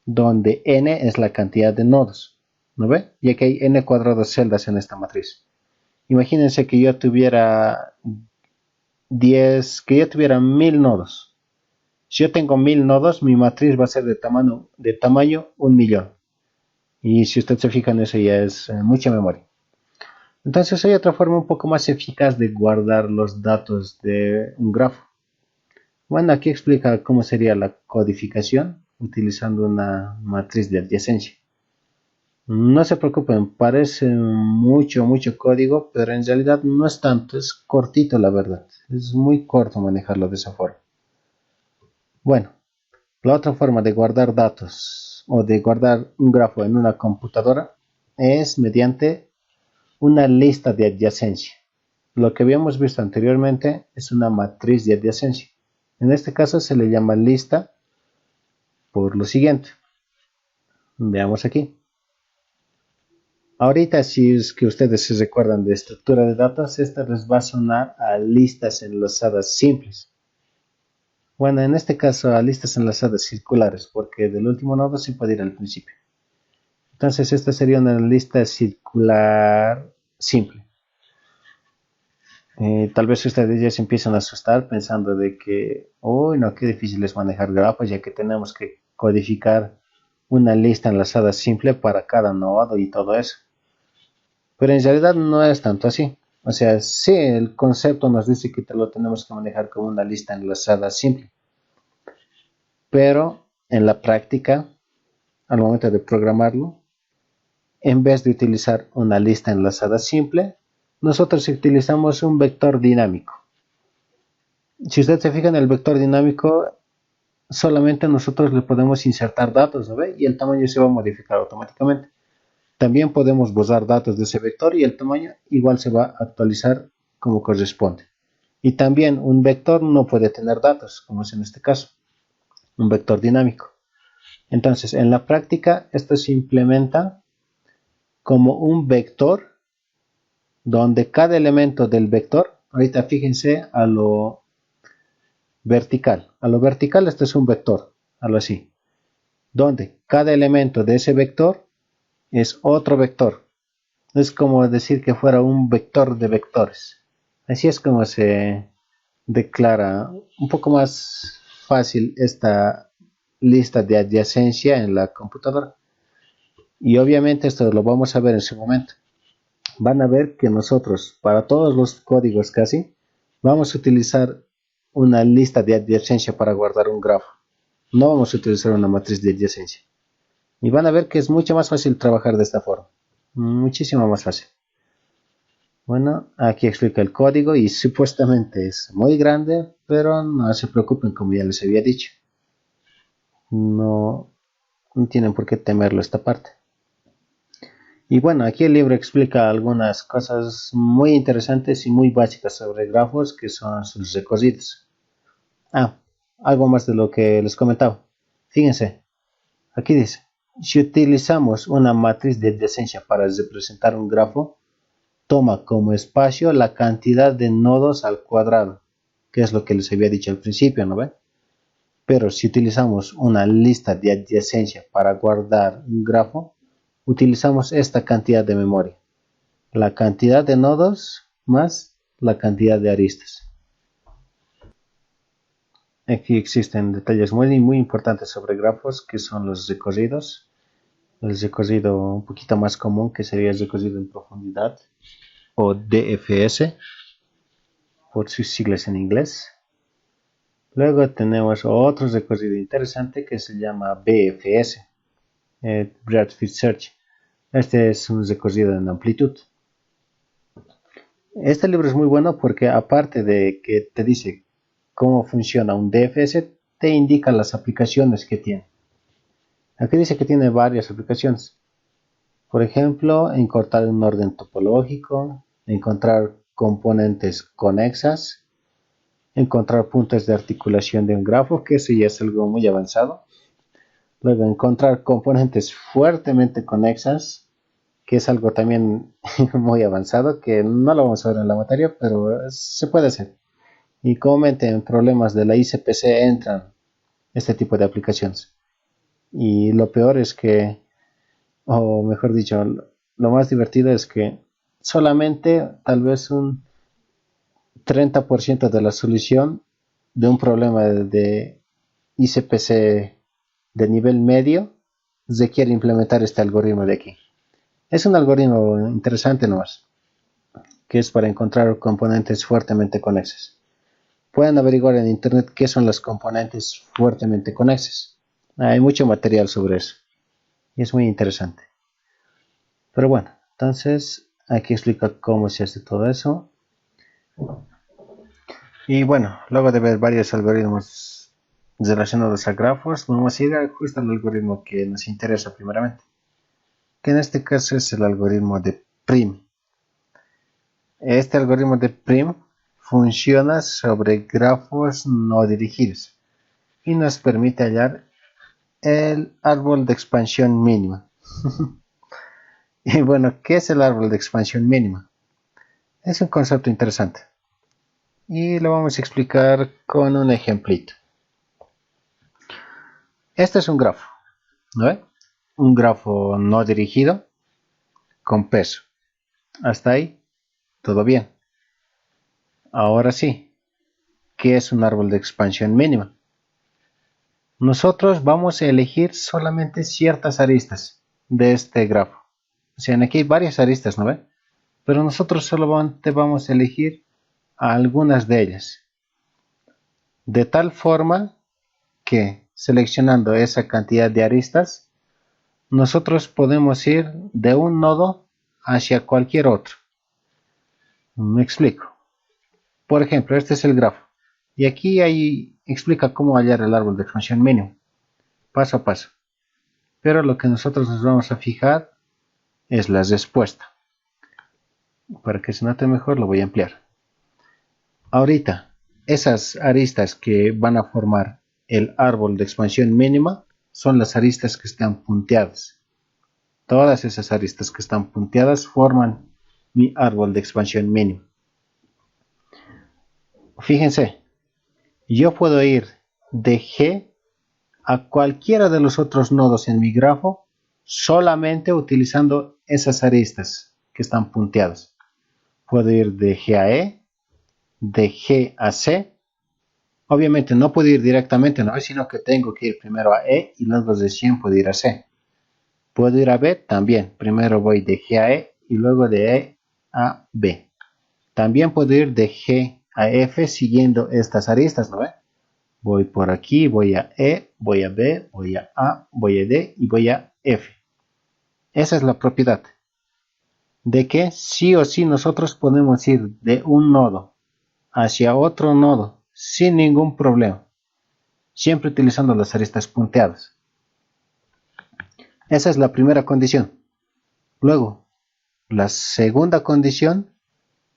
donde n es la cantidad de nodos, ¿no ve? Y aquí hay n cuadrado de celdas en esta matriz. Imagínense que yo tuviera 1000 nodos. Si yo tengo 1000 nodos, mi matriz va a ser de tamaño 1.000.000. Y si usted se fija en eso, ya es mucha memoria. Entonces hay otra forma un poco más eficaz de guardar los datos de un grafo. Bueno, aquí explica cómo sería la codificación utilizando una matriz de adyacencia. No se preocupen, parece mucho código, pero en realidad no es tanto, es cortito la verdad. Es muy corto manejarlo de esa forma. Bueno, la otra forma de guardar datos o de guardar un grafo en una computadora es mediante una lista de adyacencia. Lo que habíamos visto anteriormente es una matriz de adyacencia. En este caso se le llama lista por lo siguiente. Veamos aquí. Ahorita, si es que ustedes se recuerdan de estructura de datos, esta les va a sonar a listas enlazadas simples. Bueno, en este caso a listas enlazadas circulares, porque del último nodo se puede ir al principio. Entonces esta sería una lista circular simple. Tal vez ustedes ya se empiezan a asustar pensando de que, uy, no, qué difícil es manejar grafos, ya que tenemos que codificar una lista enlazada simple para cada nodo y todo eso. Pero en realidad no es tanto así. O sea, sí, el concepto nos dice que lo tenemos que manejar como una lista enlazada simple. Pero en la práctica, al momento de programarlo, en vez de utilizar una lista enlazada simple, nosotros utilizamos un vector dinámico. Si usted se fija en el vector dinámico, solamente nosotros le podemos insertar datos, ¿no ve? Y el tamaño se va a modificar automáticamente. También podemos borrar datos de ese vector y el tamaño igual se va a actualizar como corresponde. Y también un vector no puede tener datos, como es en este caso, un vector dinámico. Entonces, en la práctica, esto se implementa como un vector donde cada elemento del vector, ahorita fíjense a lo vertical. A lo vertical esto es un vector, algo así. Donde cada elemento de ese vector es otro vector. Es como decir que fuera un vector de vectores. Así es como se declara un poco más fácil esta lista de adyacencia en la computadora. Y obviamente esto lo vamos a ver en su momento. Van a ver que nosotros, para todos los códigos casi, vamos a utilizar una lista de adyacencia para guardar un grafo. No vamos a utilizar una matriz de adyacencia. Y van a ver que es mucho más fácil trabajar de esta forma. Muchísimo más fácil. Bueno, aquí explica el código y supuestamente es muy grande, pero no se preocupen, como ya les había dicho. No tienen por qué temerlo esta parte. Y bueno, aquí el libro explica algunas cosas muy interesantes y muy básicas sobre grafos, que son sus recorridos. Algo más de lo que les comentaba. Fíjense, aquí dice, si utilizamos una matriz de adyacencia para representar un grafo, toma como espacio la cantidad de nodos al cuadrado, que es lo que les había dicho al principio, ¿no ven? Pero si utilizamos una lista de adyacencia para guardar un grafo, utilizamos esta cantidad de memoria, la cantidad de nodos más la cantidad de aristas. Aquí existen detalles muy importantes sobre grafos, que son los recorridos. El recorrido un poquito más común, que sería el recorrido en profundidad, o DFS, por sus siglas en inglés. Luego tenemos otro recorrido interesante que se llama BFS, Breadth First Search. Este es un recorrido en amplitud. Este libro es muy bueno porque aparte de que te dice cómo funciona un DFS, te indica las aplicaciones que tiene. Aquí dice que tiene varias aplicaciones. Por ejemplo, encontrar un orden topológico, encontrar componentes conexas, encontrar puntos de articulación de un grafo, que eso ya es algo muy avanzado. Luego, encontrar componentes fuertemente conexas, que es algo también muy avanzado, que no lo vamos a ver en la materia, pero se puede hacer. Y comúnmente en problemas de la ICPC entran este tipo de aplicaciones. Y lo peor es que, o mejor dicho, lo más divertido es que solamente tal vez un 30% de la solución de un problema de ICPC de nivel medio requiere implementar este algoritmo de aquí. Es un algoritmo interesante nomás, que es para encontrar componentes fuertemente conexos. Pueden averiguar en internet qué son los componentes fuertemente conexos. Hay mucho material sobre eso y es muy interesante. Pero bueno, entonces aquí explica cómo se hace todo eso. Y bueno, luego de ver varios algoritmos relacionados a grafos, vamos a ir justo al algoritmo que nos interesa primeramente, que en este caso es el algoritmo de Prim. Este algoritmo de Prim funciona sobre grafos no dirigidos y nos permite hallar el árbol de expansión mínima. Y bueno, ¿qué es el árbol de expansión mínima? Es un concepto interesante y lo vamos a explicar con un ejemplito. Este es un grafo, ¿no ve? Un grafo no dirigido con peso. Hasta ahí, todo bien. Ahora sí, ¿qué es un árbol de expansión mínima? Nosotros vamos a elegir solamente ciertas aristas de este grafo. O sea, aquí hay varias aristas, ¿no ve? Pero nosotros solamente vamos a elegir algunas de ellas. De tal forma que seleccionando esa cantidad de aristas, nosotros podemos ir de un nodo hacia cualquier otro. Me explico. Por ejemplo, este es el grafo. Y aquí ahí explica cómo hallar el árbol de expansión mínimo, paso a paso. Pero lo que nosotros nos vamos a fijar es la respuesta. Para que se note mejor lo voy a ampliar. Ahorita, esas aristas que van a formar el árbol de expansión mínima son las aristas que están punteadas. Todas esas aristas que están punteadas forman mi árbol de expansión mínima. Fíjense, yo puedo ir de G a cualquiera de los otros nodos en mi grafo solamente utilizando esas aristas que están punteadas. Puedo ir de G a E, de G a C. Obviamente no puedo ir directamente, ¿no? Sino que tengo que ir primero a E y luego de 100 puedo ir a C. Puedo ir a B también. Primero voy de G a E y luego de E a B. También puedo ir de G a F siguiendo estas aristas, ¿no? Voy por aquí, voy a E, voy a B, voy a A, voy a D y voy a F. Esa es la propiedad de que sí o sí nosotros podemos ir de un nodo hacia otro nodo sin ningún problema, siempre utilizando las aristas punteadas. Esa es la primera condición. Luego, la segunda condición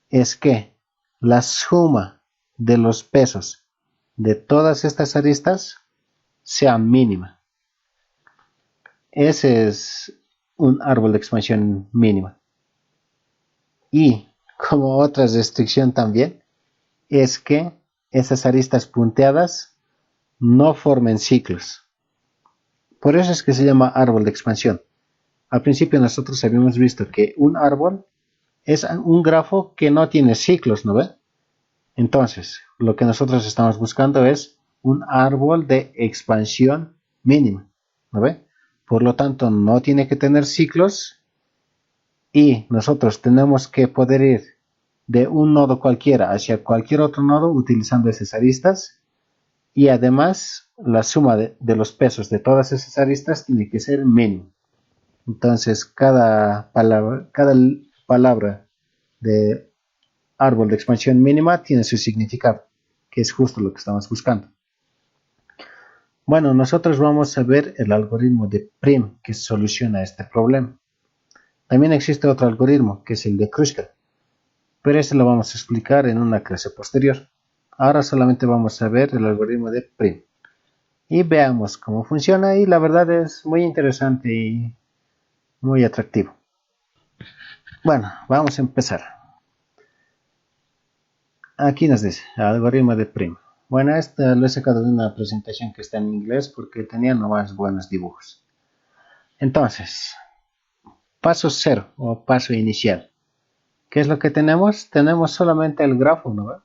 es que la suma de los pesos de todas estas aristas sea mínima. Ese es un árbol de expansión mínima. Y como otra restricción también es que esas aristas punteadas no formen ciclos. Por eso es que se llama árbol de expansión. Al principio nosotros habíamos visto que un árbol es un grafo que no tiene ciclos, ¿no ve? Entonces, lo que nosotros estamos buscando es un árbol de expansión mínima, ¿no ve? Por lo tanto, no tiene que tener ciclos y nosotros tenemos que poder ir de un nodo cualquiera hacia cualquier otro nodo utilizando esas aristas y además la suma de los pesos de todas esas aristas tiene que ser mínima. Entonces, cada palabra de árbol de expansión mínima tiene su significado, que es justo lo que estamos buscando. Bueno, nosotros vamos a ver el algoritmo de Prim que soluciona este problema. También existe otro algoritmo, que es el de Kruskal, pero ese lo vamos a explicar en una clase posterior. Ahora solamente vamos a ver el algoritmo de Prim. Y veamos cómo funciona, y la verdad es muy interesante y muy atractivo. Bueno, vamos a empezar. Aquí nos dice algoritmo de Prim. Bueno, esta lo he sacado de una presentación que está en inglés porque tenía nomás buenos dibujos. Entonces, paso cero o paso inicial. ¿Qué es lo que tenemos? Tenemos solamente el grafo, ¿no ve?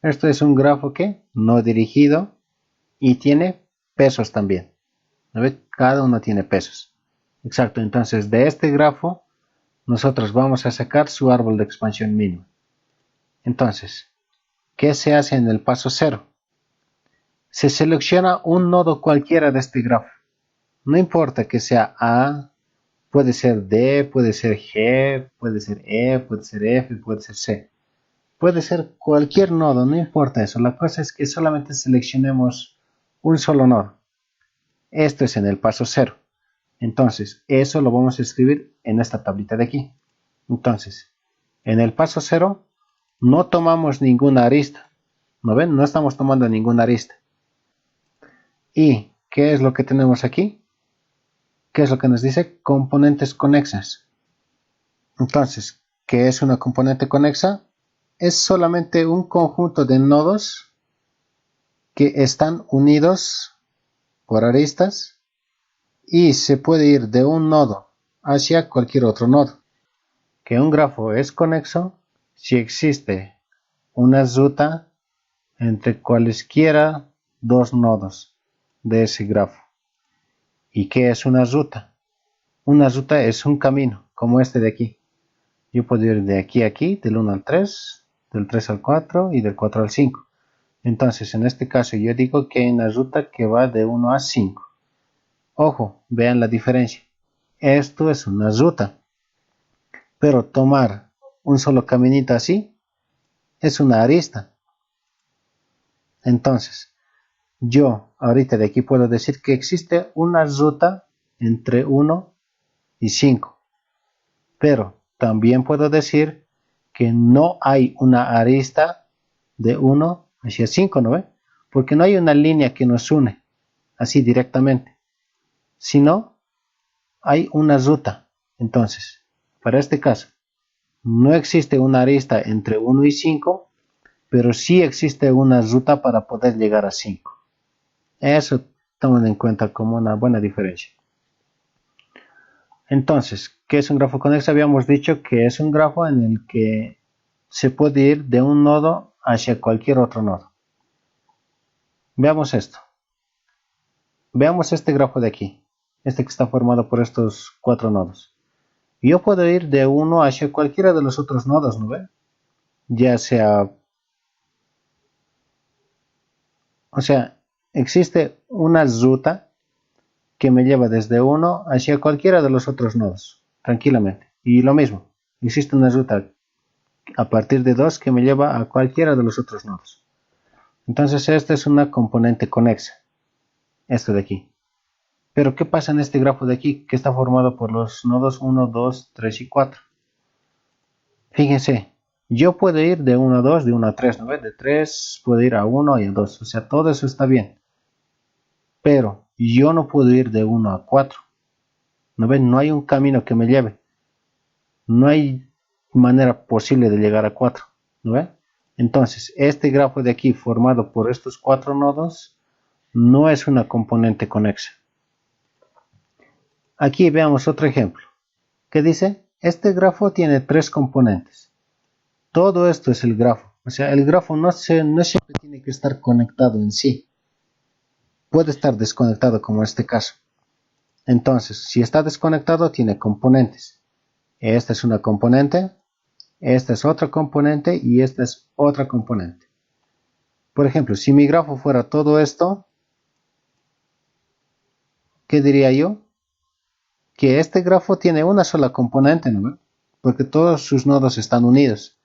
Esto es un grafo que no dirigido y tiene pesos también. ¿No ve? Cada uno tiene pesos. Exacto, entonces de este grafo nosotros vamos a sacar su árbol de expansión mínimo. Entonces, ¿qué se hace en el paso cero? Se selecciona un nodo cualquiera de este grafo. No importa que sea A, puede ser D, puede ser G, puede ser E, puede ser F, puede ser C. Puede ser cualquier nodo, no importa eso. La cosa es que solamente seleccionemos un solo nodo. Esto es en el paso cero. Entonces, eso lo vamos a escribir en esta tablita de aquí. Entonces, en el paso cero no tomamos ninguna arista. ¿No ven? No estamos tomando ninguna arista. ¿Y qué es lo que tenemos aquí? ¿Qué es lo que nos dice? Componentes conexas. Entonces, ¿qué es una componente conexa? Es solamente un conjunto de nodos que están unidos por aristas y se puede ir de un nodo hacia cualquier otro nodo. Que un grafo es conexo si existe una ruta entre cualesquiera dos nodos de ese grafo. ¿Y qué es una ruta? Una ruta es un camino, como este de aquí. Yo puedo ir de aquí a aquí, del 1 al 3, del 3 al 4 y del 4 al 5. Entonces, en este caso yo digo que hay una ruta que va de 1 a 5. Ojo, vean la diferencia. Esto es una ruta. Pero tomar un solo caminito así es una arista. Entonces, yo ahorita de aquí puedo decir que existe una ruta entre 1 y 5. Pero también puedo decir que no hay una arista de 1 hacia 5, ¿no ve? Porque no hay una línea que nos une así directamente, sino hay una ruta. Entonces, para este caso, no existe una arista entre 1 y 5, pero sí existe una ruta para poder llegar a 5. Eso tomen en cuenta como una buena diferencia. Entonces, ¿qué es un grafo conexo? Habíamos dicho que es un grafo en el que se puede ir de un nodo hacia cualquier otro nodo. Veamos esto. Veamos este grafo de aquí, este que está formado por estos 4 nodos. Yo puedo ir de uno hacia cualquiera de los otros nodos, ¿no ve? Ya sea, o sea, existe una ruta que me lleva desde uno hacia cualquiera de los otros nodos, tranquilamente. Y lo mismo, existe una ruta a partir de 2 que me lleva a cualquiera de los otros nodos. Entonces esta es una componente conexa, esto de aquí. Pero ¿qué pasa en este grafo de aquí que está formado por los nodos 1, 2, 3 y 4? Fíjense, yo puedo ir de 1 a 2, de 1 a 3, ¿no ves? De 3 puedo ir a 1 y a 2, o sea, todo eso está bien. Pero yo no puedo ir de 1 a 4, ¿no ven? No hay un camino que me lleve. No hay manera posible de llegar a 4, ¿no ven? Entonces, este grafo de aquí formado por estos 4 nodos no es una componente conexa. Aquí veamos otro ejemplo, que dice, este grafo tiene 3 componentes. Todo esto es el grafo. O sea, el grafo no siempre tiene que estar conectado en sí. Puede estar desconectado como en este caso. Entonces, si está desconectado, tiene componentes. Esta es una componente, esta es otra componente y esta es otra componente. Por ejemplo, si mi grafo fuera todo esto, ¿qué diría yo? Que este grafo tiene una sola componente, ¿no? Porque todos sus nodos están unidos.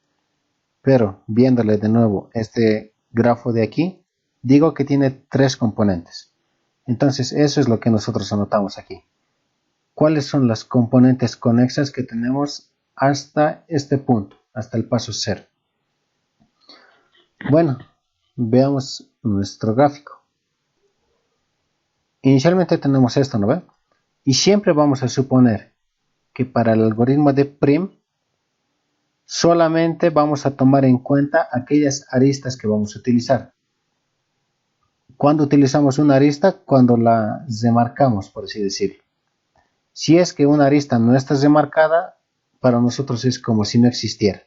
Pero viéndole de nuevo este grafo de aquí, digo que tiene 3 componentes. Entonces eso es lo que nosotros anotamos aquí. ¿Cuáles son las componentes conexas que tenemos hasta este punto, hasta el paso 0? Bueno, veamos nuestro gráfico. Inicialmente tenemos esto, ¿no ve? Y siempre vamos a suponer que para el algoritmo de Prim solamente vamos a tomar en cuenta aquellas aristas que vamos a utilizar. ¿Cuándo utilizamos una arista? Cuando la remarcamos, por así decirlo. Si es que una arista no está remarcada, para nosotros es como si no existiera.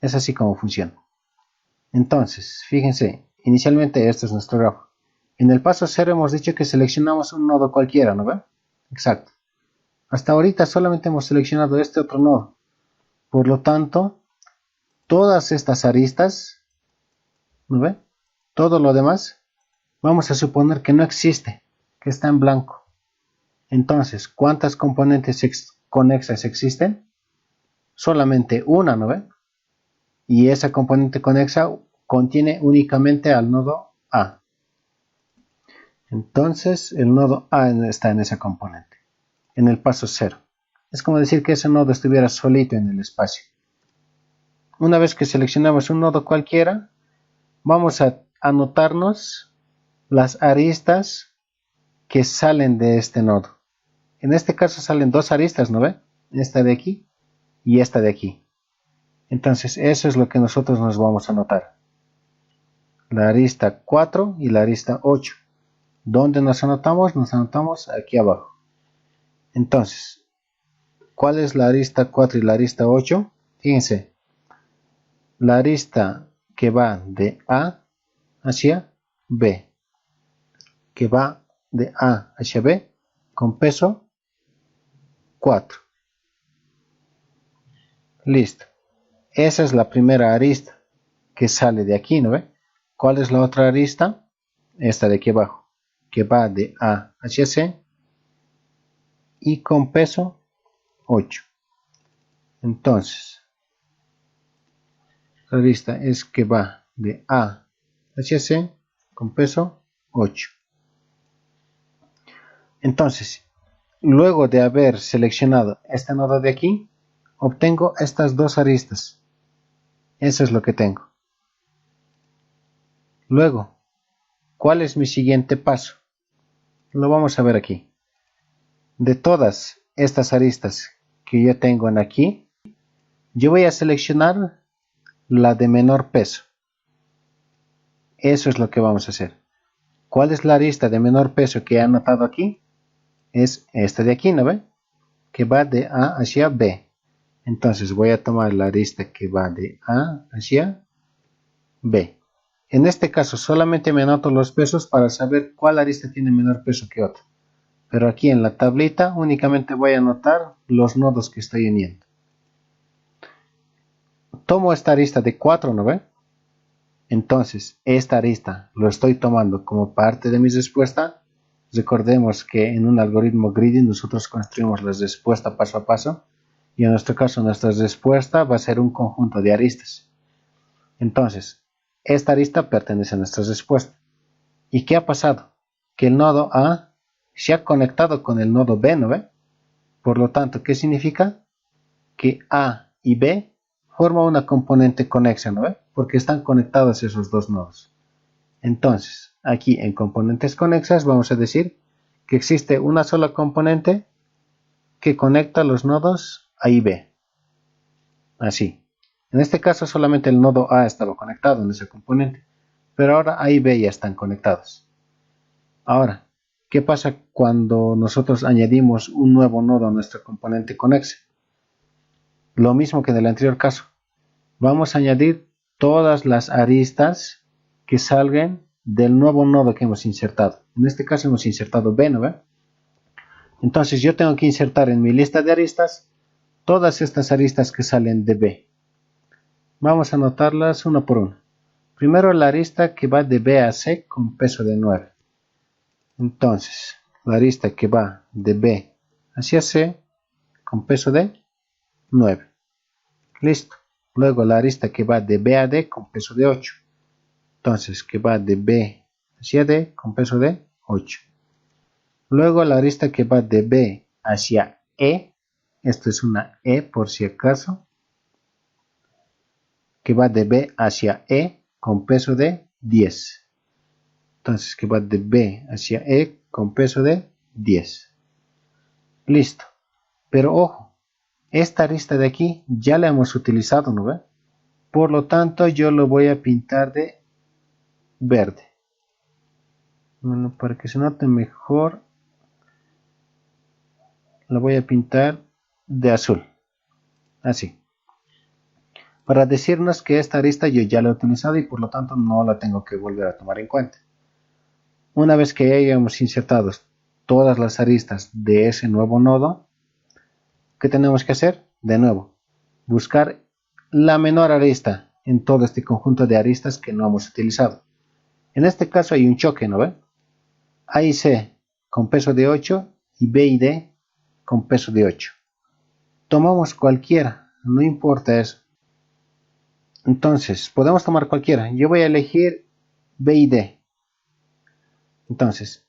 Es así como funciona. Entonces, fíjense, inicialmente este es nuestro grafo. En el paso 0 hemos dicho que seleccionamos un nodo cualquiera, ¿no ven? Exacto. Hasta ahorita solamente hemos seleccionado este otro nodo. Por lo tanto, todas estas aristas, ¿no ven? Todo lo demás, vamos a suponer que no existe, que está en blanco. Entonces, ¿cuántas componentes conexas existen? Solamente una, ¿no ven? Y esa componente conexa contiene únicamente al nodo A. Entonces, el nodo A está en esa componente, en el paso 0. Es como decir que ese nodo estuviera solito en el espacio. Una vez que seleccionamos un nodo cualquiera, vamos a anotarnos las aristas que salen de este nodo. En este caso salen dos aristas, ¿no ve? Esta de aquí y esta de aquí. Entonces eso es lo que nosotros nos vamos a anotar. La arista 4 y la arista 8. ¿Dónde nos anotamos? Nos anotamos aquí abajo. Entonces, ¿cuál es la arista 4 y la arista 8? Fíjense, la arista que va de A hacia B, que va de A hacia B con peso 4. Listo. Esa es la primera arista que sale de aquí, ¿no ve? ¿Cuál es la otra arista? Esta de aquí abajo, que va de A hacia C y con peso 8. Entonces, la arista es que va de A hacia C con peso 8. Entonces, luego de haber seleccionado este nodo de aquí, obtengo estas dos aristas. Eso es lo que tengo. Luego, ¿cuál es mi siguiente paso? Lo vamos a ver aquí. De todas estas aristas que yo tengo en aquí, yo voy a seleccionar la de menor peso. Eso es lo que vamos a hacer. ¿Cuál es la arista de menor peso que he anotado aquí? Es esta de aquí, ¿no ve? Que va de A hacia B. Entonces voy a tomar la arista que va de A hacia B. En este caso solamente me anoto los pesos para saber cuál arista tiene menor peso que otra. Pero aquí en la tablita únicamente voy a anotar los nodos que estoy uniendo. Tomo esta arista de 4, ¿no ve? Entonces esta arista lo estoy tomando como parte de mi respuesta. Recordemos que en un algoritmo greedy nosotros construimos la respuesta paso a paso. Y en nuestro caso nuestra respuesta va a ser un conjunto de aristas. Entonces, esta arista pertenece a nuestra respuesta. ¿Y qué ha pasado? Que el nodo A se ha conectado con el nodo B, ¿no ve? Por lo tanto, ¿qué significa? Que A y B forman una componente conexa, ¿no ve? Porque están conectados esos dos nodos. Entonces, aquí en componentes conexas vamos a decir que existe una sola componente que conecta los nodos A y B. Así. En este caso solamente el nodo A estaba conectado en ese componente, pero ahora A y B ya están conectados. Ahora, ¿qué pasa cuando nosotros añadimos un nuevo nodo a nuestro componente conexa? Lo mismo que en el anterior caso. Vamos a añadir todas las aristas que salgan del nuevo nodo que hemos insertado. En este caso hemos insertado B, ¿no ve? Entonces yo tengo que insertar en mi lista de aristas todas estas aristas que salen de B. Vamos a anotarlas una por una. Primero la arista que va de B a C con peso de 9. Entonces, la arista que va de B hacia C con peso de 9. Listo. Luego la arista que va de B a D con peso de 8. Entonces, que va de B hacia D con peso de 8. Luego la arista que va de B hacia E. Esto es una E por si acaso. Que va de B hacia E con peso de 10. Entonces que va de B hacia E con peso de 10. Listo. Pero ojo, esta arista de aquí ya la hemos utilizado, ¿no ve? Por lo tanto yo lo voy a pintar de verde. Bueno, para que se note mejor, la voy a pintar de azul, así, para decirnos que esta arista yo ya la he utilizado y por lo tanto no la tengo que volver a tomar en cuenta. Una vez que ya hayamos insertado todas las aristas de ese nuevo nodo, ¿qué tenemos que hacer? De nuevo, buscar la menor arista en todo este conjunto de aristas que no hemos utilizado. En este caso hay un choque, ¿no ve? A y C con peso de 8 y B y D con peso de 8. Tomamos cualquiera, no importa eso. Entonces, podemos tomar cualquiera. Yo voy a elegir B y D. Entonces,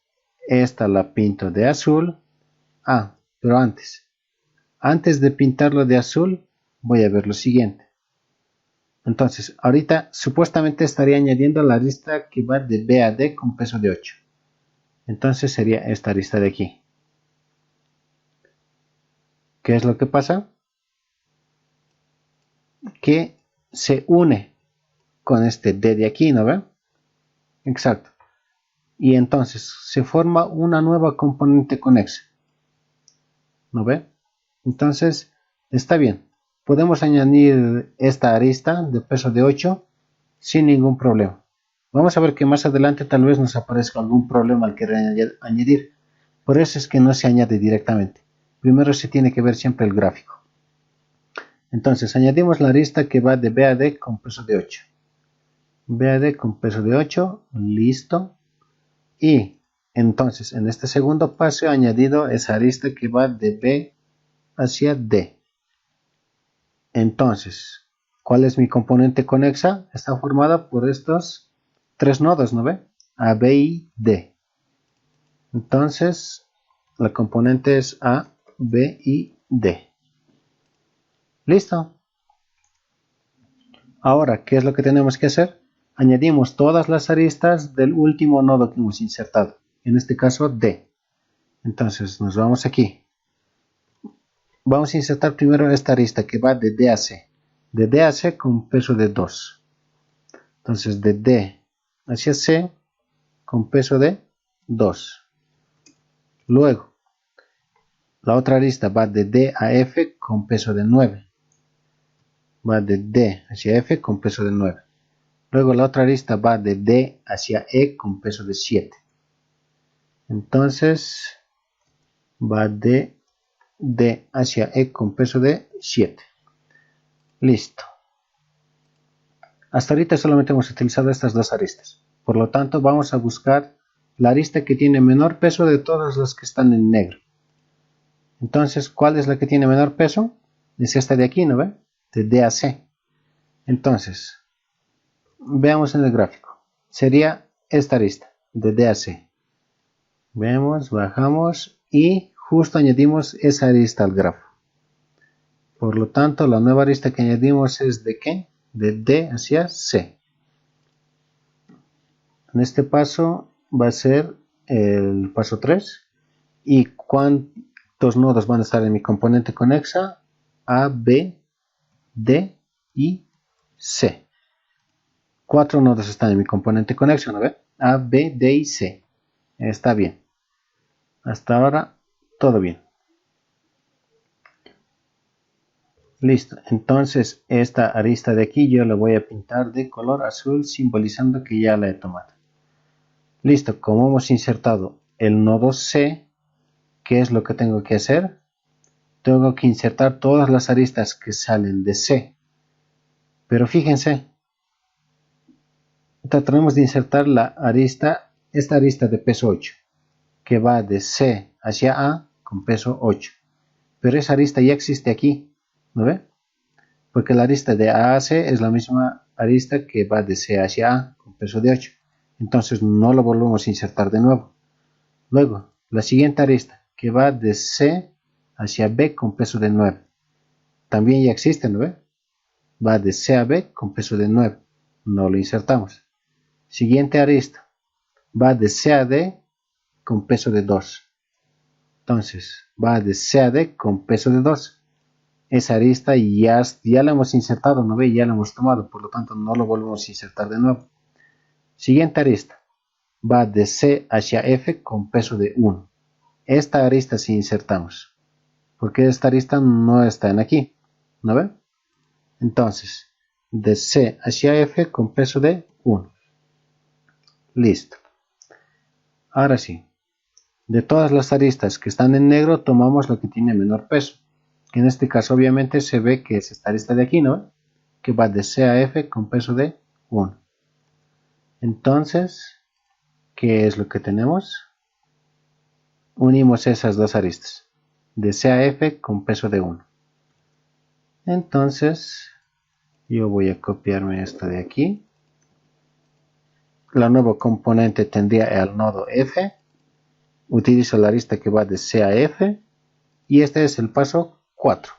esta la pinto de azul. Pero antes de pintarlo de azul, voy a ver lo siguiente. Entonces, ahorita supuestamente estaría añadiendo la arista que va de B a D con peso de 8. Entonces sería esta arista de aquí. ¿Qué es lo que pasa? Que se une con este D de aquí, ¿no ven? Exacto. Y entonces se forma una nueva componente conexa. ¿No ve? Entonces, está bien. Podemos añadir esta arista de peso de 8 sin ningún problema. Vamos a ver que más adelante tal vez nos aparezca algún problema al querer añadir. Por eso es que no se añade directamente. Primero se tiene que ver siempre el gráfico. Entonces añadimos la arista que va de B a D con peso de 8. B a D con peso de 8, listo. Y entonces en este segundo paso he añadido esa arista que va de B hacia D. Entonces, ¿cuál es mi componente conexa? Está formada por estos tres nodos, ¿no ve? A, B y D. Entonces, la componente es A, B y D. Listo. Ahora, ¿qué es lo que tenemos que hacer? Añadimos todas las aristas del último nodo que hemos insertado. En este caso, D. Entonces, nos vamos aquí. Vamos a insertar primero esta arista que va de D a C. De D a C con peso de 2. Entonces, de D hacia C con peso de 2. Luego, la otra arista va de D a F con peso de 9. Va de D hacia F con peso de 9. Luego la otra arista va de D hacia E con peso de 7. Entonces va de D hacia E con peso de 7. Listo. Hasta ahorita solamente hemos utilizado estas dos aristas. Por lo tanto, vamos a buscar la arista que tiene menor peso de todas las que están en negro. Entonces, ¿cuál es la que tiene menor peso? Es esta de aquí, ¿no ve? De D a C. Entonces, veamos en el gráfico. Sería esta arista, de D a C. Vemos, bajamos y justo añadimos esa arista al grafo. Por lo tanto, la nueva arista que añadimos es de ¿qué? De D hacia C. En este paso va a ser el paso 3. ¿Y cuántos nodos van a estar en mi componente conexa? A, B, D y C. 4 nodos están en mi componente conexa, ¿no ve? A, B, D y C. Está bien. Hasta ahora, todo bien. Listo. Entonces, esta arista de aquí yo la voy a pintar de color azul, simbolizando que ya la he tomado. Listo. Como hemos insertado el nodo C, ¿qué es lo que tengo que hacer? Tengo que insertar todas las aristas que salen de C. Pero fíjense, trataremos de insertar esta arista de peso 8, que va de C hacia A con peso 8. Pero esa arista ya existe aquí, ¿no ve? Porque la arista de A a C es la misma arista que va de C hacia A con peso de 8. Entonces no lo volvemos a insertar de nuevo. Luego, la siguiente arista, que va de C hacia B con peso de 9. También ya existe, ¿no ve? Va de C a B con peso de 9. No lo insertamos. Siguiente arista, va de C a D con peso de 2. Entonces, va de C a D con peso de 2. Esa arista ya la hemos insertado, ¿no ve? Ya la hemos tomado, por lo tanto no lo volvemos a insertar de nuevo. Siguiente arista, va de C hacia F con peso de 1. Esta arista sí insertamos, porque esta arista no está en aquí, ¿no ven? Entonces, de C hacia F con peso de 1. Listo. Ahora sí, de todas las aristas que están en negro, tomamos lo que tiene menor peso. Que en este caso obviamente se ve que es esta arista de aquí, ¿no? Que va de C a F con peso de 1. Entonces, ¿qué es lo que tenemos? Unimos esas dos aristas, de C a F con peso de 1. Entonces, yo voy a copiarme esto de aquí. La nueva componente tendría el nodo F. Utilizo la arista que va de C a F. Y este es el paso 4.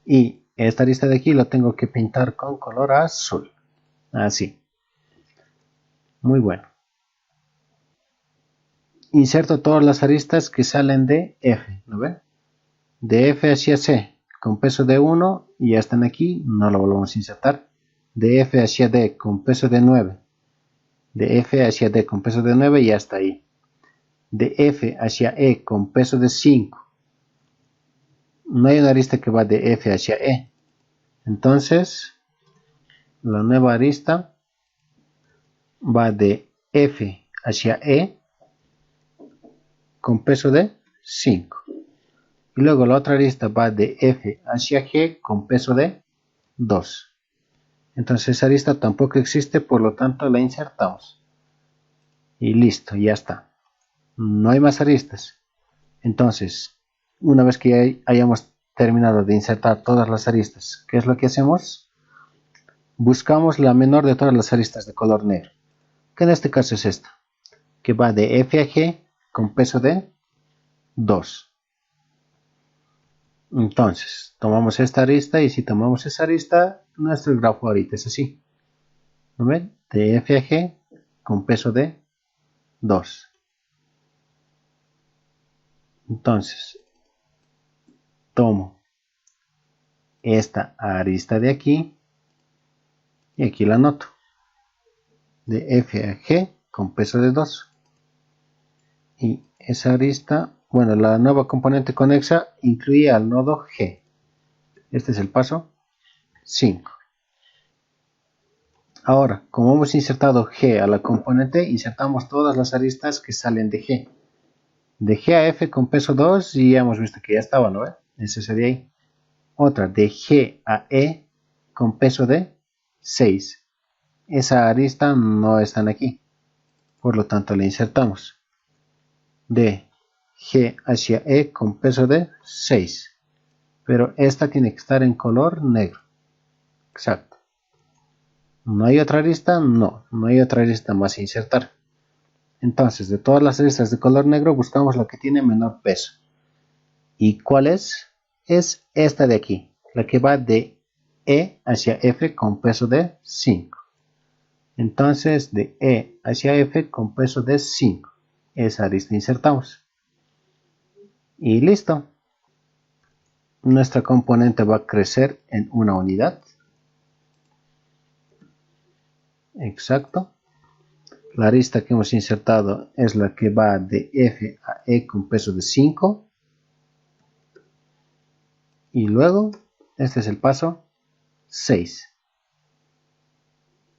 Y esta arista de aquí lo tengo que pintar con color azul. Así. Muy bueno. Inserto todas las aristas que salen de F. ¿No ven? De F hacia C con peso de 1 y ya están aquí. No lo volvemos a insertar. De F hacia D con peso de 9. De F hacia D con peso de 9 y ya está ahí. De F hacia E con peso de 5. No hay una arista que va de F hacia E. Entonces, la nueva arista va de F hacia E con peso de 5. Y luego la otra arista va de F hacia G con peso de 2. Entonces esa arista tampoco existe, por lo tanto la insertamos. Y listo, ya está. No hay más aristas. Entonces, una vez que hayamos terminado de insertar todas las aristas, ¿qué es lo que hacemos? Buscamos la menor de todas las aristas de color negro, que en este caso es esta, que va de F a G con peso de 2. Entonces, tomamos esta arista y si tomamos esa arista, nuestro grafo ahorita es así. ¿No ven? De F a G con peso de 2. Entonces, tomo esta arista de aquí y aquí la anoto. De F a G con peso de 2. Y esa arista, bueno, la nueva componente conexa incluye al nodo G. Este es el paso 5. Ahora, como hemos insertado G a la componente, insertamos todas las aristas que salen de G. De G a F con peso 2 y ya hemos visto que ya estaba, ¿no? Ese sería ahí. Otra de G a E con peso de 6. Esa arista no está aquí, por lo tanto la insertamos. De G hacia E con peso de 6. Pero esta tiene que estar en color negro. Exacto. ¿No hay otra arista? No hay otra arista más a insertar. Entonces, de todas las aristas de color negro, buscamos la que tiene menor peso. ¿Y cuál es? Es esta de aquí, la que va de E hacia F con peso de 5. Entonces, de E hacia F con peso de 5. Esa arista insertamos. Y listo. Nuestra componente va a crecer en una unidad. Exacto. La arista que hemos insertado es la que va de F a E con peso de 5. Y luego, este es el paso 6.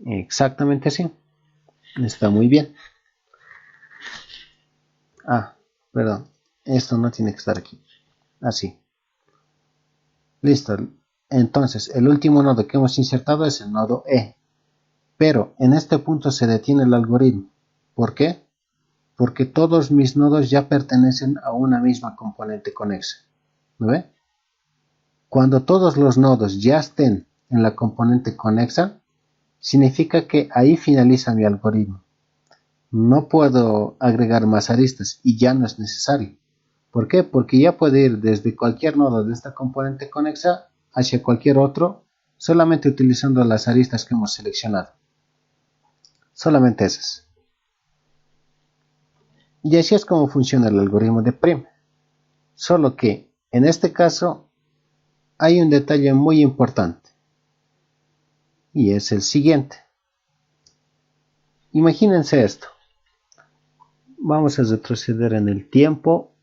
Exactamente así. Está muy bien. Perdón. Esto no tiene que estar aquí. Así. Listo. Entonces, el último nodo que hemos insertado es el nodo E. Pero en este punto se detiene el algoritmo. ¿Por qué? Porque todos mis nodos ya pertenecen a una misma componente conexa. ¿No ve? Cuando todos los nodos ya estén en la componente conexa, significa que ahí finaliza mi algoritmo. No puedo agregar más aristas y ya no es necesario. ¿Por qué? Porque ya puedo ir desde cualquier nodo de esta componente conexa hacia cualquier otro, solamente utilizando las aristas que hemos seleccionado. Solamente esas. Y así es como funciona el algoritmo de Prim. Solo que en este caso hay un detalle muy importante. Y es el siguiente. imagínense esto. Vamos a retroceder en el tiempo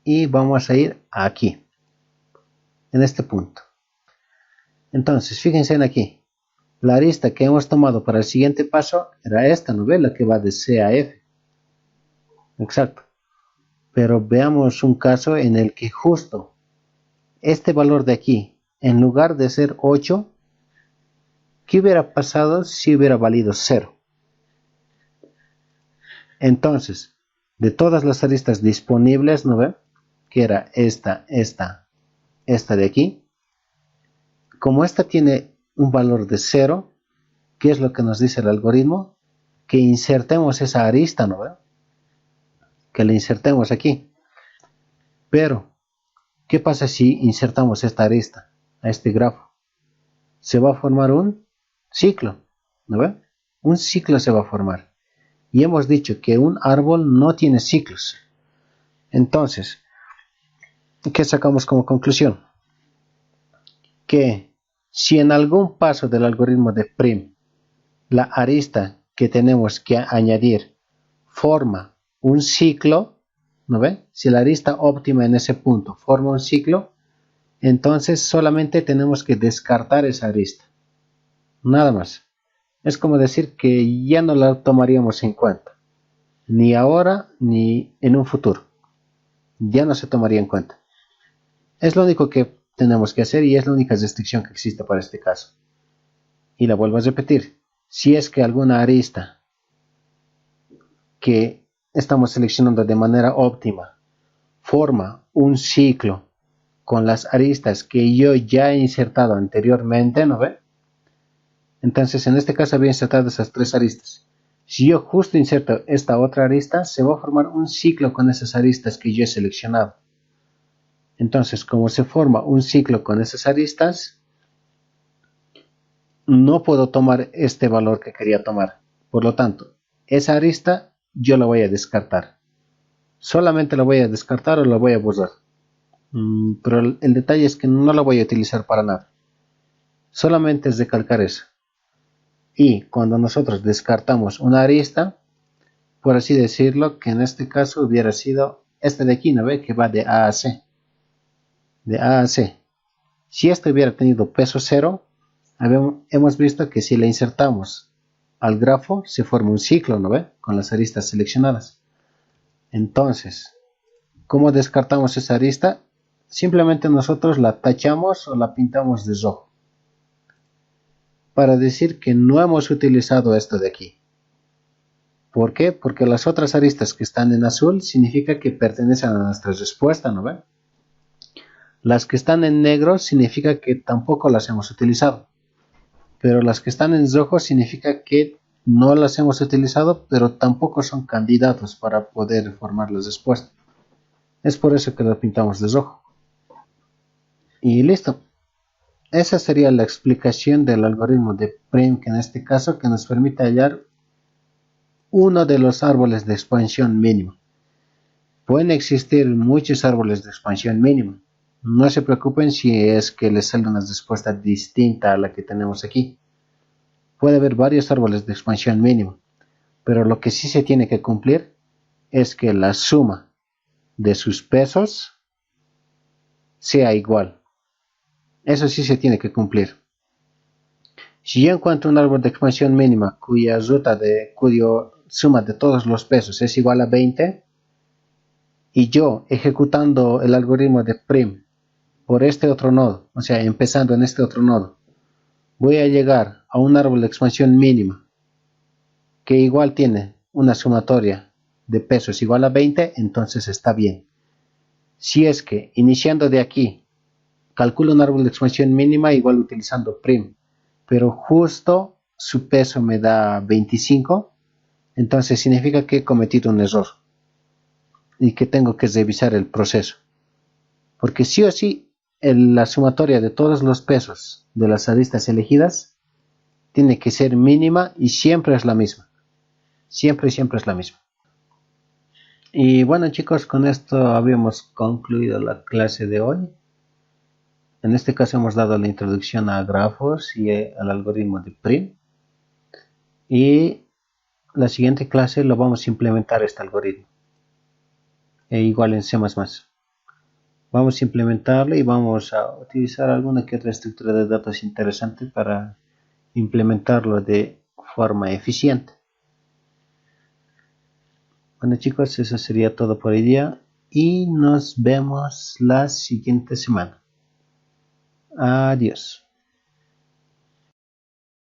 y vamos a ir aquí, en este punto. Entonces, fíjense en aquí. La arista que hemos tomado para el siguiente paso era esta, ¿no ve? La que va de C a F. Exacto. Pero veamos un caso en el que justo este valor de aquí, en lugar de ser 8, ¿qué hubiera pasado si hubiera valido 0? Entonces, de todas las aristas disponibles, ¿no ve? Que era esta de aquí. Como esta tiene un valor de 0, ¿qué es lo que nos dice el algoritmo? Que insertemos esa arista, ¿no ve? Que la insertemos aquí. Pero, ¿qué pasa si insertamos esta arista a este grafo? Se va a formar un ciclo, ¿no ve? Un ciclo se va a formar. Y hemos dicho que un árbol no tiene ciclos. Entonces, ¿qué sacamos como conclusión? Que si en algún paso del algoritmo de Prim la arista que tenemos que añadir forma un ciclo, ¿no ve? Si la arista óptima en ese punto forma un ciclo, entonces solamente tenemos que descartar esa arista. Nada más. Es como decir que ya no la tomaríamos en cuenta. Ni ahora ni en un futuro. Ya no se tomaría en cuenta. Es lo único que tenemos que hacer y es la única restricción que existe para este caso. Y la vuelvo a repetir. Si es que alguna arista que estamos seleccionando de manera óptima forma un ciclo con las aristas que yo ya he insertado anteriormente, ¿no ve? Entonces en este caso había insertado esas 3 aristas. Si yo justo inserto esta otra arista, se va a formar un ciclo con esas aristas que yo he seleccionado. Entonces, como se forma un ciclo con esas aristas, no puedo tomar este valor que quería tomar. Por lo tanto, esa arista yo la voy a descartar. Solamente la voy a descartar o la voy a borrar. Pero el detalle es que no la voy a utilizar para nada. Solamente es recalcar eso. Y cuando nosotros descartamos una arista, por así decirlo, que en este caso hubiera sido este de aquí, ¿no ve? Que va de A a C. De A a C. Si este hubiera tenido peso 0, hemos visto que si le insertamos al grafo, se forma un ciclo, ¿no ve? Con las aristas seleccionadas. Entonces, ¿cómo descartamos esa arista? Simplemente nosotros la tachamos o la pintamos de rojo. Para decir que no hemos utilizado esto de aquí. ¿Por qué? Porque las otras aristas que están en azul significa que pertenecen a nuestra respuesta, ¿no ve? Las que están en negro significa que tampoco las hemos utilizado. Pero las que están en rojo significa que no las hemos utilizado, pero tampoco son candidatos para poder formar la respuesta. Es por eso que lo pintamos de rojo. Y listo. Esa sería la explicación del algoritmo de Prim, que en este caso que nos permite hallar uno de los árboles de expansión mínima. Pueden existir muchos árboles de expansión mínima. No se preocupen si es que les sale una respuesta distinta a la que tenemos aquí. Puede haber varios árboles de expansión mínima, pero lo que sí se tiene que cumplir es que la suma de sus pesos sea igual. Eso sí se tiene que cumplir. Si yo encuentro un árbol de expansión mínima cuya suma de todos los pesos es igual a 20, y yo ejecutando el algoritmo de Prim por este otro nodo, o sea, empezando en este otro nodo, voy a llegar a un árbol de expansión mínima que igual tiene una sumatoria de pesos igual a 20, entonces está bien. Si es que iniciando de aquí calculo un árbol de expansión mínima igual utilizando Prim, pero justo su peso me da 25, entonces significa que he cometido un error y que tengo que revisar el proceso. Porque sí o sí, la sumatoria de todos los pesos de las aristas elegidas tiene que ser mínima y siempre es la misma. Siempre es la misma. Y bueno chicos, con esto habíamos concluido la clase de hoy. En este caso hemos dado la introducción a grafos y al algoritmo de Prim. Y la siguiente clase lo vamos a implementar este algoritmo. E igual en C++. Vamos a implementarlo y vamos a utilizar alguna que otra estructura de datos interesante para implementarlo de forma eficiente. Bueno chicos, eso sería todo por hoy día y nos vemos la siguiente semana. Adiós.